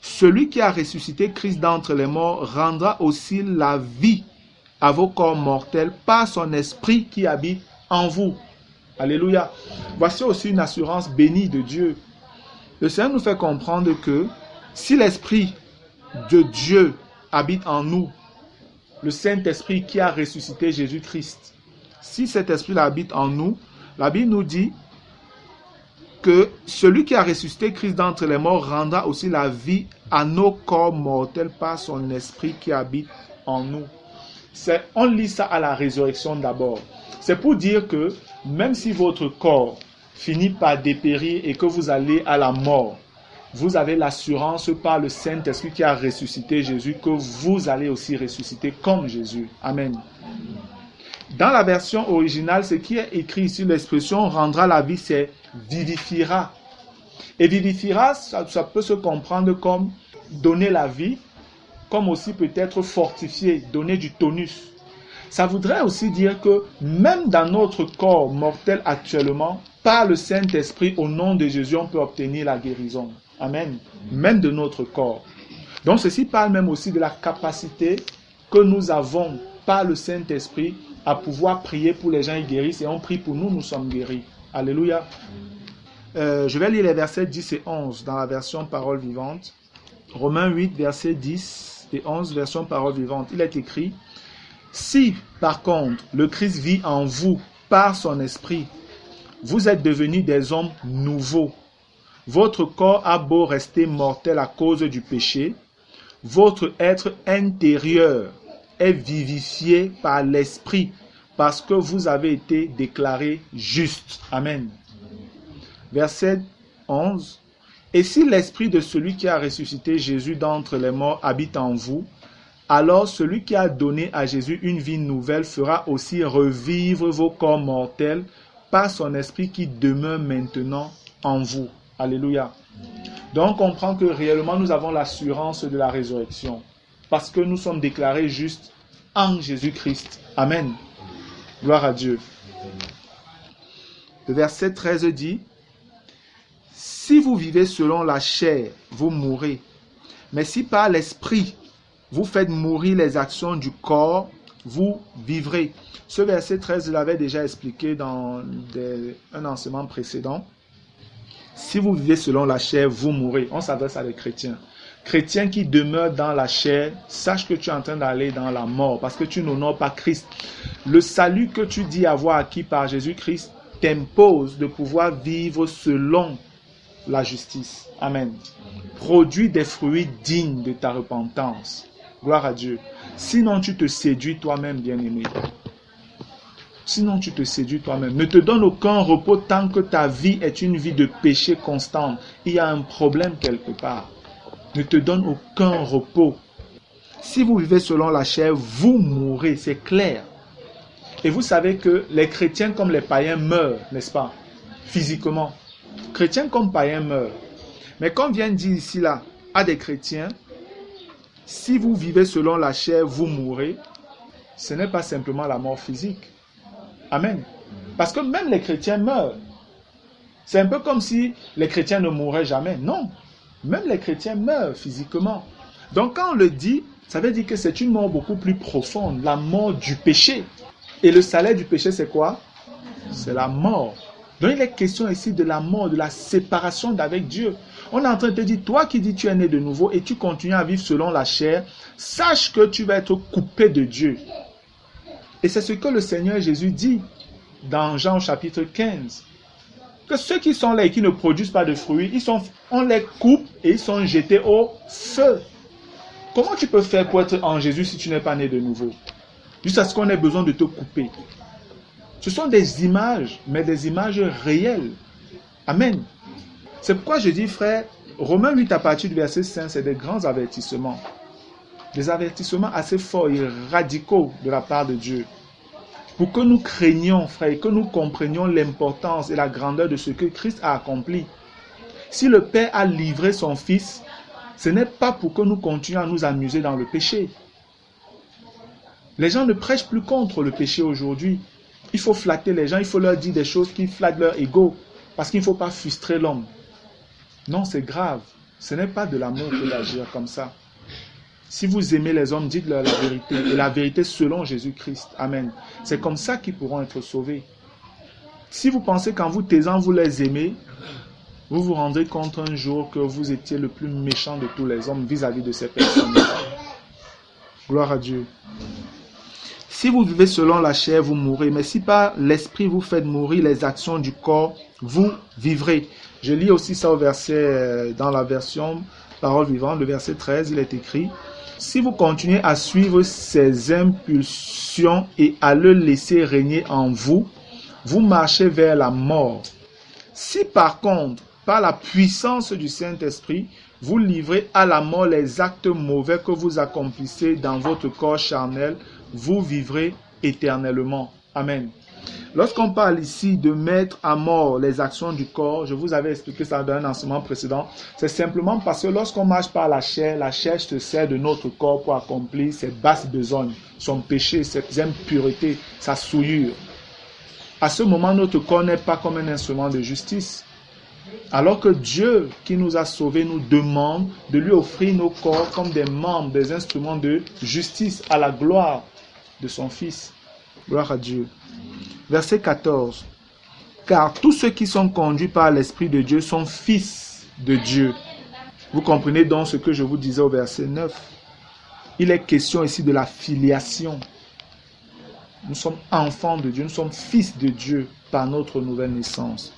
celui qui a ressuscité Christ d'entre les morts rendra aussi la vie à vos corps mortels par son esprit qui habite en vous. » Alléluia. Voici aussi une assurance bénie de Dieu. Le Seigneur nous fait comprendre que si l'Esprit de Dieu habite en nous, le Saint-Esprit qui a ressuscité Jésus-Christ, si cet Esprit habite en nous, la Bible nous dit que celui qui a ressuscité Christ d'entre les morts rendra aussi la vie à nos corps mortels par son Esprit qui habite en nous. On lit ça à la résurrection d'abord. C'est pour dire que même si votre corps finit par dépérir et que vous allez à la mort, vous avez l'assurance par le Saint-Esprit qui a ressuscité Jésus que vous allez aussi ressusciter comme Jésus. Amen. Dans la version originale, ce qui est écrit ici, l'expression rendra la vie, c'est vivifiera. Et vivifiera, ça peut se comprendre comme donner la vie, comme aussi peut-être fortifier, donner du tonus. Ça voudrait aussi dire que même dans notre corps mortel actuellement, par le Saint-Esprit, au nom de Jésus, on peut obtenir la guérison. Amen. Même de notre corps. Donc ceci parle même aussi de la capacité que nous avons par le Saint-Esprit à pouvoir prier pour les gens qui guérissent. Et on prie pour nous, nous sommes guéris. Alléluia. Je vais lire les versets 10 et 11 dans la version Parole Vivante. Romains 8, versets 10 et 11, version Parole Vivante. Il est écrit: si, par contre, le Christ vit en vous par son Esprit, vous êtes devenus des hommes nouveaux. Votre corps a beau rester mortel à cause du péché, votre être intérieur est vivifié par l'Esprit parce que vous avez été déclarés justes. Amen. Verset 11. Et si l'Esprit de celui qui a ressuscité Jésus d'entre les morts habite en vous, alors celui qui a donné à Jésus une vie nouvelle fera aussi revivre vos corps mortels par son Esprit qui demeure maintenant en vous. Alléluia. Donc on comprend que réellement nous avons l'assurance de la résurrection parce que nous sommes déclarés justes en Jésus-Christ. Amen. Gloire à Dieu. Le verset 13 dit: si vous vivez selon la chair, vous mourrez. Mais si par l'Esprit, vous faites mourir les actions du corps, vous vivrez. Ce verset 13, je l'avais déjà expliqué dans un enseignement précédent. Si vous vivez selon la chair, vous mourrez. On s'adresse à des chrétiens. Chrétiens qui demeurent dans la chair, sache que tu es en train d'aller dans la mort parce que tu n'honores pas Christ. Le salut que tu dis avoir acquis par Jésus-Christ t'impose de pouvoir vivre selon la justice. Amen. Produis des fruits dignes de ta repentance. Gloire à Dieu. Sinon, tu te séduis toi-même, bien-aimé. Sinon, tu te séduis toi-même. Ne te donne aucun repos tant que ta vie est une vie de péché constant. Il y a un problème quelque part. Ne te donne aucun repos. Si vous vivez selon la chair, vous mourrez, c'est clair. Et vous savez que les chrétiens comme les païens meurent, n'est-ce pas? Physiquement. Chrétiens comme païens meurent. Mais comme vient dire ici là, à des chrétiens, si vous vivez selon la chair, vous mourrez, ce n'est pas simplement la mort physique. Amen. Parce que même les chrétiens meurent. C'est un peu comme si les chrétiens ne mourraient jamais. Non. Même les chrétiens meurent physiquement. Donc quand on le dit, ça veut dire que c'est une mort beaucoup plus profonde, la mort du péché. Et le salaire du péché, c'est quoi? C'est la mort. Donc il est question ici de la mort, de la séparation d'avec Dieu. On est en train de te dire, toi qui dis tu es né de nouveau et tu continues à vivre selon la chair, sache que tu vas être coupé de Dieu. Et c'est ce que le Seigneur Jésus dit dans Jean chapitre 15. Que ceux qui sont là et qui ne produisent pas de fruits, on les coupe et ils sont jetés au feu. Comment tu peux faire pour être en Jésus si tu n'es pas né de nouveau? Juste à ce qu'on ait besoin de te couper. Ce sont des images, mais des images réelles. Amen. C'est pourquoi je dis, frère, Romains 8 à partir du verset 5, c'est des grands avertissements. Des avertissements assez forts et radicaux de la part de Dieu. Pour que nous craignions, frère, et que nous comprenions l'importance et la grandeur de ce que Christ a accompli. Si le Père a livré son Fils, ce n'est pas pour que nous continuions à nous amuser dans le péché. Les gens ne prêchent plus contre le péché aujourd'hui. Il faut flatter les gens, il faut leur dire des choses qui flattent leur ego. Parce qu'il ne faut pas frustrer l'homme. Non, c'est grave. Ce n'est pas de l'amour que d'agir comme ça. Si vous aimez les hommes, dites-leur la vérité. Et la vérité selon Jésus-Christ. Amen. C'est comme ça qu'ils pourront être sauvés. Si vous pensez qu'en vous taisant, vous les aimez, vous vous rendrez compte un jour que vous étiez le plus méchant de tous les hommes vis-à-vis de ces personnes. Gloire à Dieu. Si vous vivez selon la chair, vous mourrez. Mais si par l'esprit vous faites mourir les actions du corps, vous vivrez. Je lis aussi ça au verset, dans la version Parole vivante, le verset 13, il est écrit: si vous continuez à suivre ces impulsions et à le laisser régner en vous, vous marchez vers la mort. Si par contre, par la puissance du Saint-Esprit, vous livrez à la mort les actes mauvais que vous accomplissez dans votre corps charnel, vous vivrez éternellement. Amen. Lorsqu'on parle ici de mettre à mort les actions du corps, je vous avais expliqué ça dans un enseignement précédent, c'est simplement parce que lorsqu'on marche par la chair se sert de notre corps pour accomplir ses basses besognes, son péché, ses impuretés, sa souillure. À ce moment, notre corps n'est pas comme un instrument de justice. Alors que Dieu, qui nous a sauvés, nous demande de lui offrir nos corps comme des membres, des instruments de justice à la gloire de son Fils. Gloire à Dieu. Verset 14. Car tous ceux qui sont conduits par l'Esprit de Dieu sont fils de Dieu. Vous comprenez donc ce que je vous disais au verset 9. Il est question ici de la filiation. Nous sommes enfants de Dieu, nous sommes fils de Dieu par notre nouvelle naissance.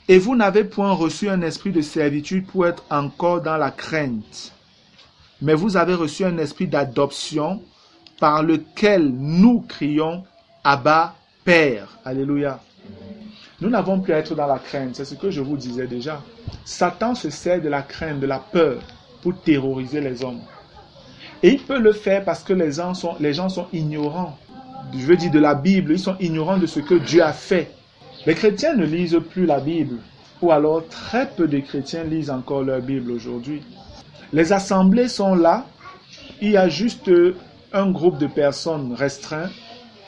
Et vous n'avez point reçu un esprit de servitude pour être encore dans la crainte, mais vous avez reçu un esprit d'adoption par lequel nous crions Abba, Père. Alléluia. Nous n'avons plus à être dans la crainte, c'est ce que je vous disais déjà. Satan se sert de la crainte, de la peur pour terroriser les hommes. Et il peut le faire parce que les gens sont ignorants. Je veux dire de la Bible, ils sont ignorants de ce que Dieu a fait. Les chrétiens ne lisent plus la Bible, ou alors très peu de chrétiens lisent encore leur Bible aujourd'hui. Les assemblées sont là, il y a juste un groupe de personnes restreint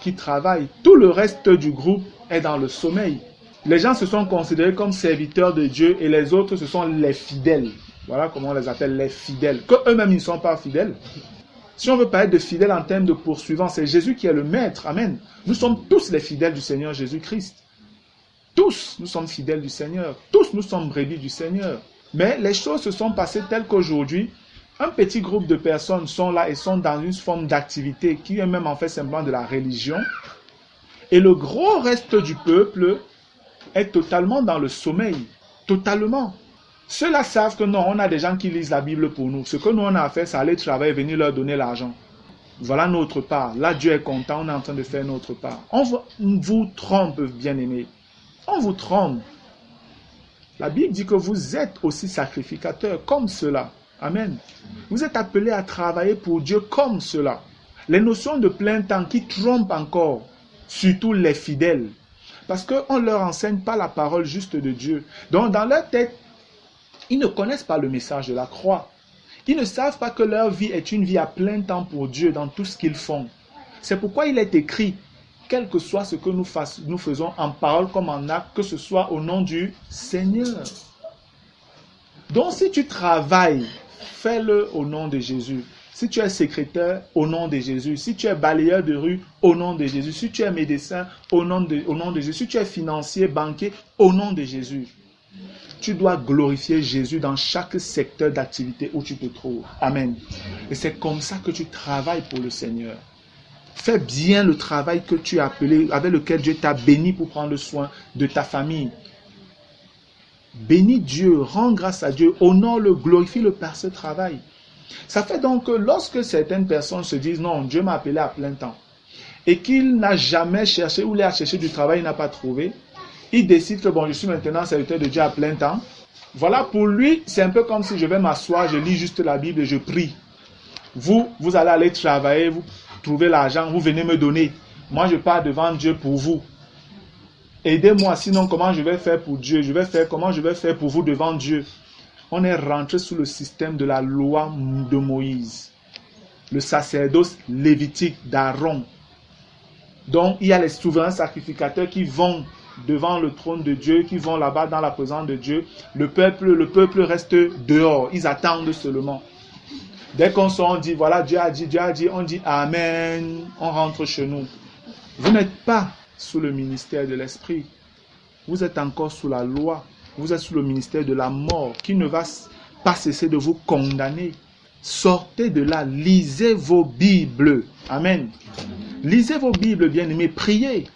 qui travaillent. Tout le reste du groupe est dans le sommeil. Les gens se sont considérés comme serviteurs de Dieu et les autres, ce sont les fidèles. Voilà comment on les appelle, les fidèles. Que eux-mêmes, ils ne sont pas fidèles. Si on veut parler de fidèles en termes de poursuivants, c'est Jésus qui est le maître. Amen. Nous sommes tous les fidèles du Seigneur Jésus-Christ. Tous, nous sommes fidèles du Seigneur. Tous, nous sommes brebis du Seigneur. Mais les choses se sont passées telles qu'aujourd'hui, un petit groupe de personnes sont là et sont dans une forme d'activité qui est même en fait simplement de la religion. Et le gros reste du peuple est totalement dans le sommeil. Totalement. Ceux-là savent que non, on a des gens qui lisent la Bible pour nous. Ce que nous on a à faire, c'est aller travailler et venir leur donner l'argent. Voilà notre part. Là, Dieu est content, on est en train de faire notre part. On vous trompe, bien-aimés. On vous trompe. La Bible dit que vous êtes aussi sacrificateurs comme cela. Amen. Vous êtes appelés à travailler pour Dieu comme cela. Les notions de plein temps qui trompent encore, surtout les fidèles. Parce qu'on ne leur enseigne pas la parole juste de Dieu. Donc dans leur tête, ils ne connaissent pas le message de la croix. Ils ne savent pas que leur vie est une vie à plein temps pour Dieu dans tout ce qu'ils font. C'est pourquoi il est écrit, quel que soit ce que nous faisons en parole comme en acte, que ce soit au nom du Seigneur. Donc si tu travailles, fais-le au nom de Jésus. Si tu es secrétaire, au nom de Jésus. Si tu es balayeur de rue, au nom de Jésus. Si tu es médecin, au nom de Jésus. Si tu es financier, banquier, au nom de Jésus. Tu dois glorifier Jésus dans chaque secteur d'activité où tu te trouves. Amen. Et c'est comme ça que tu travailles pour le Seigneur. Fais bien le travail que tu as appelé, avec lequel Dieu t'a béni pour prendre soin de ta famille. Bénis Dieu, rends grâce à Dieu, honore-le, glorifie-le par ce travail. Ça fait donc que lorsque certaines personnes se disent non, Dieu m'a appelé à plein temps et qu'il n'a jamais cherché ou il a cherché du travail, il n'a pas trouvé, il décide que bon, je suis maintenant serviteur de Dieu à plein temps. Voilà, pour lui, c'est un peu comme si je vais m'asseoir, je lis juste la Bible et je prie. Vous allez aller travailler, vous trouvez l'argent, vous venez me donner. Moi, je pars devant Dieu pour vous. Aidez-moi, sinon comment je vais faire pour Dieu? Comment je vais faire pour vous devant Dieu? On est rentré sous le système de la loi de Moïse. Le sacerdoce lévitique d'Aaron. Donc, il y a les souverains sacrificateurs qui vont devant le trône de Dieu, qui vont là-bas dans la présence de Dieu. Le peuple reste dehors. Ils attendent seulement. Dès qu'on sort, on dit, voilà, Dieu a dit, on dit Amen, on rentre chez nous. Vous n'êtes pas sous le ministère de l'Esprit. Vous êtes encore sous la loi. Vous êtes sous le ministère de la mort qui ne va pas cesser de vous condamner. Sortez de là, lisez vos Bibles. Amen. Lisez vos Bibles, bien-aimés, priez.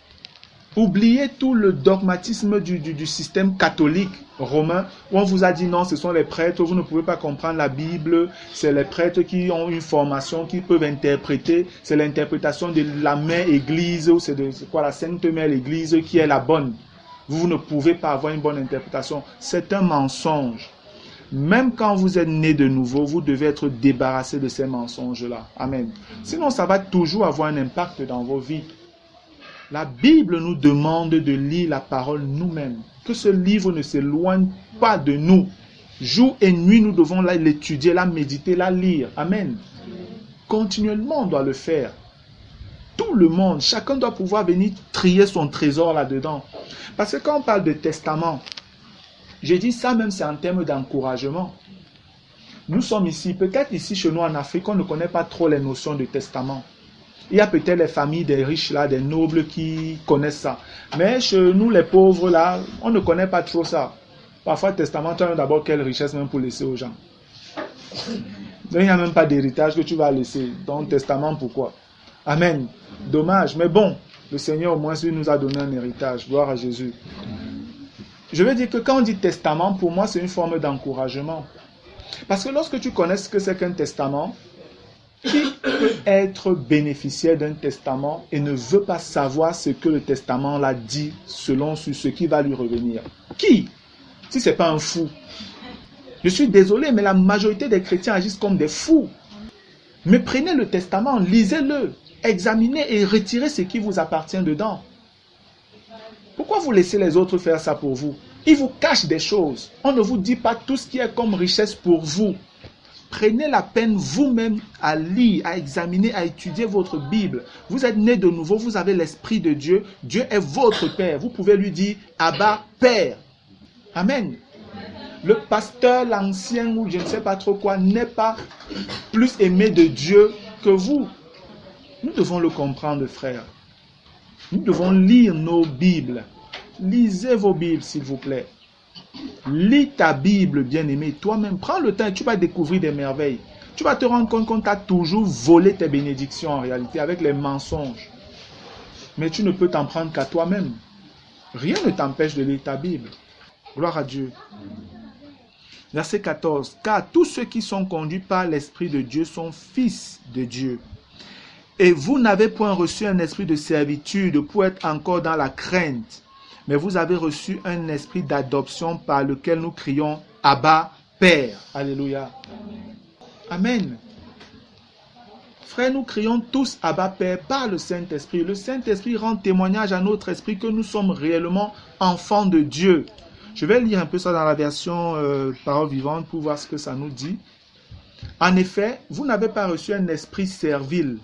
Oubliez tout le dogmatisme du système catholique romain où on vous a dit non, ce sont les prêtres, vous ne pouvez pas comprendre la Bible, c'est les prêtres qui ont une formation, qui peuvent interpréter, c'est l'interprétation de la mère église ou c'est quoi la sainte mère l'église qui est la bonne. Vous ne pouvez pas avoir une bonne interprétation. C'est un mensonge. Même quand vous êtes né de nouveau, vous devez être débarrassé de ces mensonges-là. Amen. Sinon, ça va toujours avoir un impact dans vos vies. La Bible nous demande de lire la parole nous-mêmes. Que ce livre ne s'éloigne pas de nous. Jour et nuit, nous devons l'étudier, la méditer, la lire. Amen. Continuellement, on doit le faire. Tout le monde, chacun doit pouvoir venir trier son trésor là-dedans. Parce que quand on parle de testament, je dis ça même, c'est en termes d'encouragement. Nous sommes ici, peut-être ici chez nous en Afrique, on ne connaît pas trop les notions de testament. Il y a peut-être les familles des riches là, des nobles qui connaissent ça. Mais chez nous, les pauvres là, on ne connaît pas trop ça. Parfois, le testament, tu as d'abord quelle richesse même pour laisser aux gens. Donc, il n'y a même pas d'héritage que tu vas laisser. Donc, testament, pourquoi? Amen. Dommage. Mais bon, le Seigneur au moins, lui nous a donné un héritage. Gloire à Jésus. Je veux dire que quand on dit testament, pour moi, c'est une forme d'encouragement. Parce que lorsque tu connais ce que c'est qu'un testament, qui peut être bénéficiaire d'un testament et ne veut pas savoir ce que le testament l'a dit selon ce qui va lui revenir? Qui? Si ce n'est pas un fou. Je suis désolé, mais la majorité des chrétiens agissent comme des fous. Mais prenez le testament, lisez-le, examinez et retirez ce qui vous appartient dedans. Pourquoi vous laissez les autres faire ça pour vous? Ils vous cachent des choses. On ne vous dit pas tout ce qui est comme richesse pour vous. Prenez la peine vous-même à lire, à examiner, à étudier votre Bible. Vous êtes né de nouveau, vous avez l'Esprit de Dieu. Dieu est votre Père. Vous pouvez lui dire « Abba, Père ». Amen. Le pasteur, l'ancien ou je ne sais pas trop quoi, n'est pas plus aimé de Dieu que vous. Nous devons le comprendre, frère. Nous devons lire nos Bibles. Lisez vos Bibles, s'il vous plaît. Lis ta Bible, bien-aimé. Toi-même, prends le temps et tu vas découvrir des merveilles. Tu vas te rendre compte qu'on t'a toujours volé tes bénédictions en réalité avec les mensonges. Mais tu ne peux t'en prendre qu'à toi-même. Rien ne t'empêche de lire ta Bible. Gloire à Dieu. Verset 14. Car tous ceux qui sont conduits par l'Esprit de Dieu sont fils de Dieu. Et vous n'avez point reçu un esprit de servitude pour être encore dans la crainte. Mais vous avez reçu un esprit d'adoption par lequel nous crions « Abba, Père ». Alléluia. Amen. Frères, nous crions tous « Abba, Père » par le Saint-Esprit. Le Saint-Esprit rend témoignage à notre esprit que nous sommes réellement enfants de Dieu. Je vais lire un peu ça dans la version Parole vivante pour voir ce que ça nous dit. En effet, vous n'avez pas reçu un esprit servile.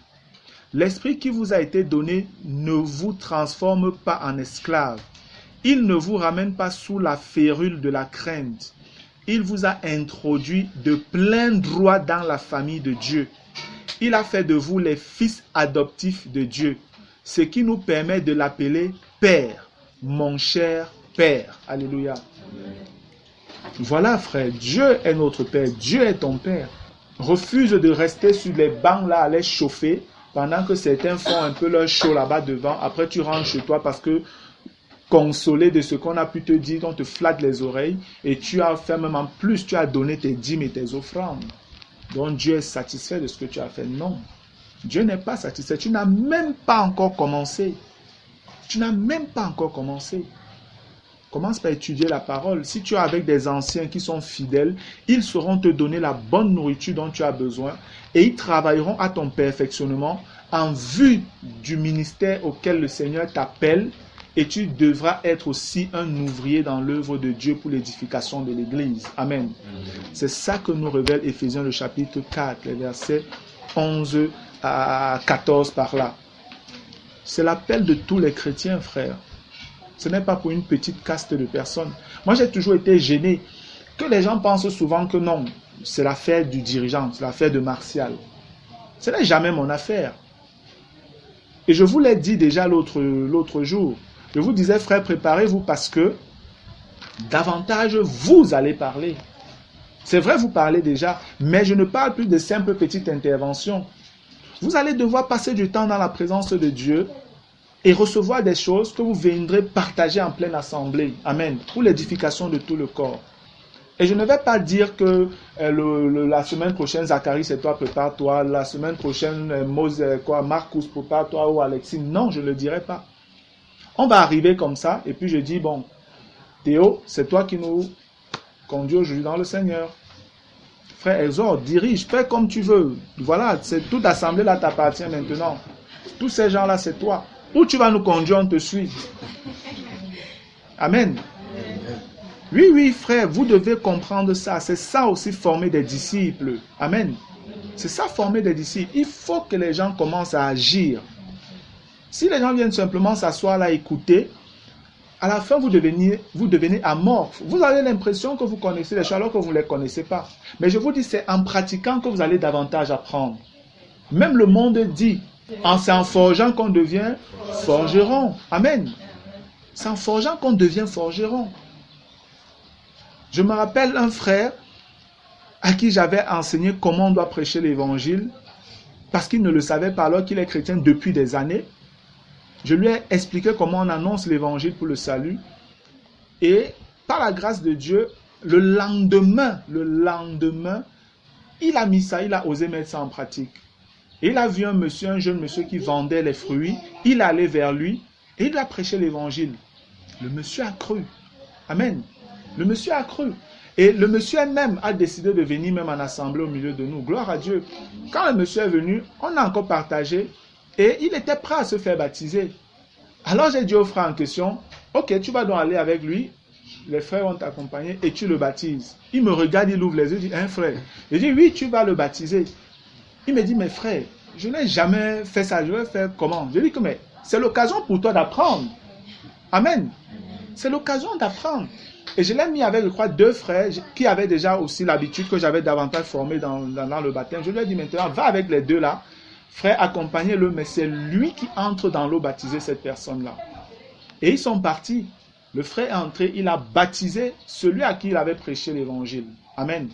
L'esprit qui vous a été donné ne vous transforme pas en esclave. Il ne vous ramène pas sous la férule de la crainte. Il vous a introduit de plein droit dans la famille de Dieu. Il a fait de vous les fils adoptifs de Dieu, ce qui nous permet de l'appeler Père, mon cher Père. Alléluia. Voilà, frère, Dieu est notre Père, Dieu est ton Père. Refuse de rester sur les bancs là à les chauffer pendant que certains font un peu leur show là-bas devant. Après, tu rentres chez toi parce que consolé de ce qu'on a pu te dire, on te flatte les oreilles et tu as fait même en plus, tu as donné tes dîmes et tes offrandes. Donc Dieu est satisfait de ce que tu as fait. Non, Dieu n'est pas satisfait. Tu n'as même pas encore commencé. Tu n'as même pas encore commencé. Commence par étudier la parole. Si tu es avec des anciens qui sont fidèles, ils sauront te donner la bonne nourriture dont tu as besoin et ils travailleront à ton perfectionnement en vue du ministère auquel le Seigneur t'appelle. Et tu devras être aussi un ouvrier dans l'œuvre de Dieu pour l'édification de l'Église. Amen. C'est ça que nous révèle Éphésiens le chapitre 4, les versets 11 à 14 par là. C'est l'appel de tous les chrétiens, frères. Ce n'est pas pour une petite caste de personnes. Moi, j'ai toujours été gêné que les gens pensent souvent que non, c'est l'affaire du dirigeant, c'est l'affaire de Martial. Ce n'est jamais mon affaire. Et je vous l'ai dit déjà l'autre jour. Je vous disais, frère, préparez-vous parce que davantage vous allez parler. C'est vrai, vous parlez déjà, mais je ne parle plus de simples petites interventions. Vous allez devoir passer du temps dans la présence de Dieu et recevoir des choses que vous viendrez partager en pleine assemblée. Amen. Pour l'édification de tout le corps. Et je ne vais pas dire que la semaine prochaine, Zacharie, c'est toi, prépare-toi. La semaine prochaine, Marcus, prépare-toi, ou Alexis. Non, je ne le dirai pas. On va arriver comme ça, et puis je dis, bon, Théo, c'est toi qui nous conduis aujourd'hui dans le Seigneur. Frère, exhorte, dirige, fais comme tu veux. Voilà, toute assemblée là t'appartient maintenant. Tous ces gens-là, c'est toi. Où tu vas nous conduire, on te suit. Amen. Oui, oui, frère, vous devez comprendre ça. C'est ça aussi former des disciples. Amen. C'est ça former des disciples. Il faut que les gens commencent à agir. Si les gens viennent simplement s'asseoir là, écouter, à la fin, vous devenez amorphe. Vous avez l'impression que vous connaissez les choses alors que vous ne les connaissez pas. Mais je vous dis, c'est en pratiquant que vous allez davantage apprendre. Même le monde dit, c'est en forgeant qu'on devient forgeron. Amen. C'est en forgeant qu'on devient forgeron. Je me rappelle un frère à qui j'avais enseigné comment on doit prêcher l'évangile parce qu'il ne le savait pas alors qu'il est chrétien depuis des années. Je lui ai expliqué comment on annonce l'évangile pour le salut. Et par la grâce de Dieu, le lendemain, il a mis ça, il a osé mettre ça en pratique. Et il a vu un jeune monsieur qui vendait les fruits. Il est allé vers lui et il a prêché l'évangile. Le monsieur a cru. Amen. Le monsieur a cru. Et le monsieur même a décidé de venir même en assemblée au milieu de nous. Gloire à Dieu. Quand le monsieur est venu, on a encore partagé et il était prêt à se faire baptiser. Alors j'ai dit au frère en question, ok, tu vas donc aller avec lui, les frères vont t'accompagner et tu le baptises. Il me regarde, il ouvre les yeux, il dit, frère. Je dis, oui, tu vas le baptiser. Il me dit, mais frère, je n'ai jamais fait ça, je vais faire comment? Je dis que mais c'est l'occasion pour toi d'apprendre. Amen. C'est l'occasion d'apprendre. Et je l'ai mis avec, je crois, 2 frères qui avaient déjà aussi l'habitude que j'avais davantage formé dans le baptême. Je lui ai dit maintenant, va avec les 2 là, frère, accompagnez-le, mais c'est lui qui entre dans l'eau baptiser cette personne-là. Et ils sont partis. Le frère est entré, il a baptisé celui à qui il avait prêché l'évangile. Amen.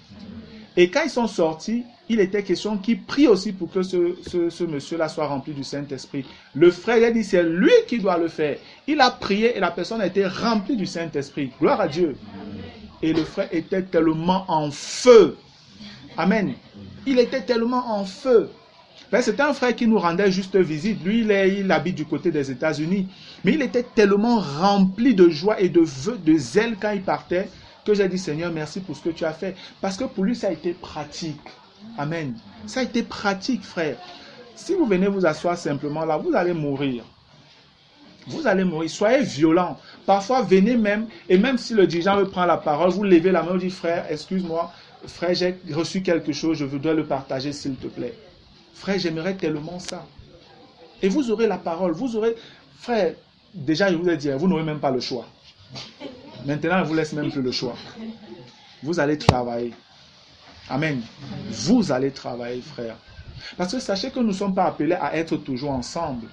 Et quand ils sont sortis, il était question qu'il prie aussi pour que ce monsieur-là soit rempli du Saint-Esprit. Le frère a dit, c'est lui qui doit le faire. Il a prié et la personne a été remplie du Saint-Esprit. Gloire à Dieu. Et le frère était tellement en feu. Amen. Il était tellement en feu. C'était un frère qui nous rendait juste visite. Lui, il habite du côté des États-Unis. Mais il était tellement rempli de joie et de vœux, de zèle quand il partait, que j'ai dit, Seigneur, merci pour ce que tu as fait. Parce que pour lui, ça a été pratique. Amen. Ça a été pratique, frère. Si vous venez vous asseoir simplement là, vous allez mourir. Vous allez mourir. Soyez violents. Parfois, venez même, et même si le dirigeant veut prendre la parole, vous levez la main, vous dites, frère, excuse-moi, frère, j'ai reçu quelque chose, je voudrais le partager, s'il te plaît. Frère, j'aimerais tellement ça. Et vous aurez la parole, vous aurez... Frère, déjà, je vous ai dit, vous n'aurez même pas le choix. Maintenant, je ne vous laisse même plus le choix. Vous allez travailler. Amen. Vous allez travailler, frère. Parce que sachez que nous ne sommes pas appelés à être toujours ensemble.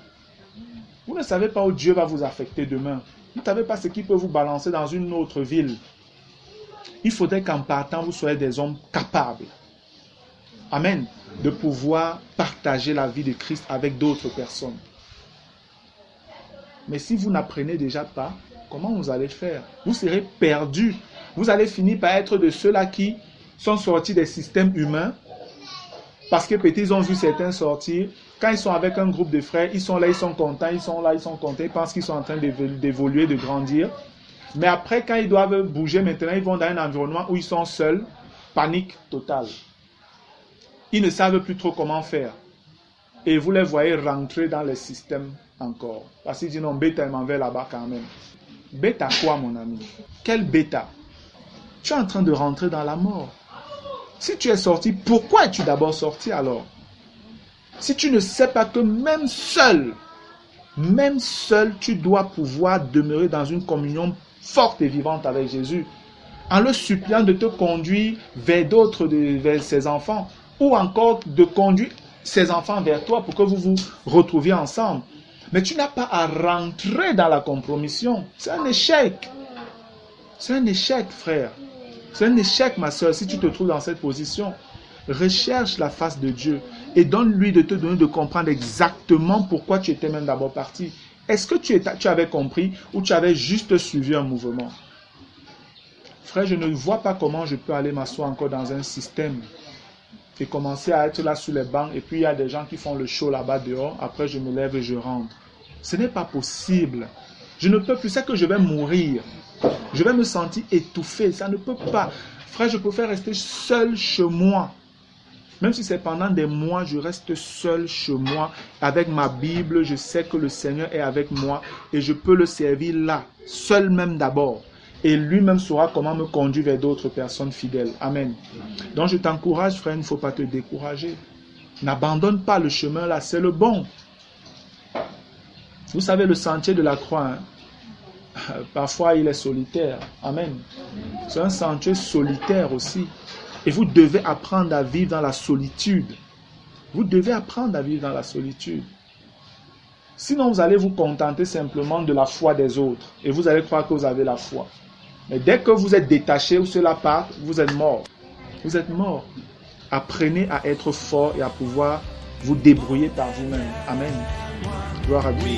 Vous ne savez pas où Dieu va vous affecter demain. Vous ne savez pas ce qui peut vous balancer dans une autre ville. Il faudrait qu'en partant, vous soyez des hommes capables. Amen. De pouvoir partager la vie de Christ avec d'autres personnes. Mais si vous n'apprenez déjà pas, comment vous allez faire? Vous serez perdus. Vous allez finir par être de ceux-là qui sont sortis des systèmes humains parce que peut-être ils ont vu certains sortir. Quand ils sont avec un groupe de frères, ils sont là, ils sont contents, ils sont là, ils sont contents, ils pensent qu'ils sont en train d'évoluer, de grandir. Mais après, quand ils doivent bouger maintenant, ils vont dans un environnement où ils sont seuls, panique totale. Ils ne savent plus trop comment faire. Et vous les voyez rentrer dans les systèmes encore. Parce qu'ils disent non, bêta, il m'en va là-bas quand même. Bêta quoi, mon ami? Quel bêta? Tu es en train de rentrer dans la mort. Si tu es sorti, pourquoi es-tu d'abord sorti alors? Si tu ne sais pas que même seul, tu dois pouvoir demeurer dans une communion forte et vivante avec Jésus, en le suppliant de te conduire vers d'autres, vers ses enfants, ou encore de conduire ses enfants vers toi pour que vous vous retrouviez ensemble. Mais tu n'as pas à rentrer dans la compromission. C'est un échec. C'est un échec, frère. C'est un échec, ma soeur, si tu te trouves dans cette position. Recherche la face de Dieu et donne-lui de te donner de comprendre exactement pourquoi tu étais même d'abord parti. Est-ce que tu avais compris ou tu avais juste suivi un mouvement? Frère, je ne vois pas comment je peux aller m'asseoir encore dans un système et commencer à être là sur les bancs et puis il y a des gens qui font le show là-bas dehors. Après, je me lève et je rentre. Ce n'est pas possible. Je ne peux plus. C'est que je vais mourir. Je vais me sentir étouffé. Ça ne peut pas. Frère, je préfère rester seul chez moi. Même si c'est pendant des mois, je reste seul chez moi. Avec ma Bible, je sais que le Seigneur est avec moi et je peux le servir là, seul même d'abord. Et lui-même saura comment me conduire vers d'autres personnes fidèles. Amen. Donc je t'encourage, frère, il ne faut pas te décourager. N'abandonne pas le chemin là, c'est le bon. Vous savez, le sentier de la croix, parfois il est solitaire. Amen. C'est un sentier solitaire aussi. Et vous devez apprendre à vivre dans la solitude. Vous devez apprendre à vivre dans la solitude. Sinon, vous allez vous contenter simplement de la foi des autres. Et vous allez croire que vous avez la foi. Mais dès que vous êtes détaché ou cela part, vous êtes mort. Vous êtes mort. Apprenez à être fort et à pouvoir vous débrouiller par vous-même. Amen. Gloire à Dieu.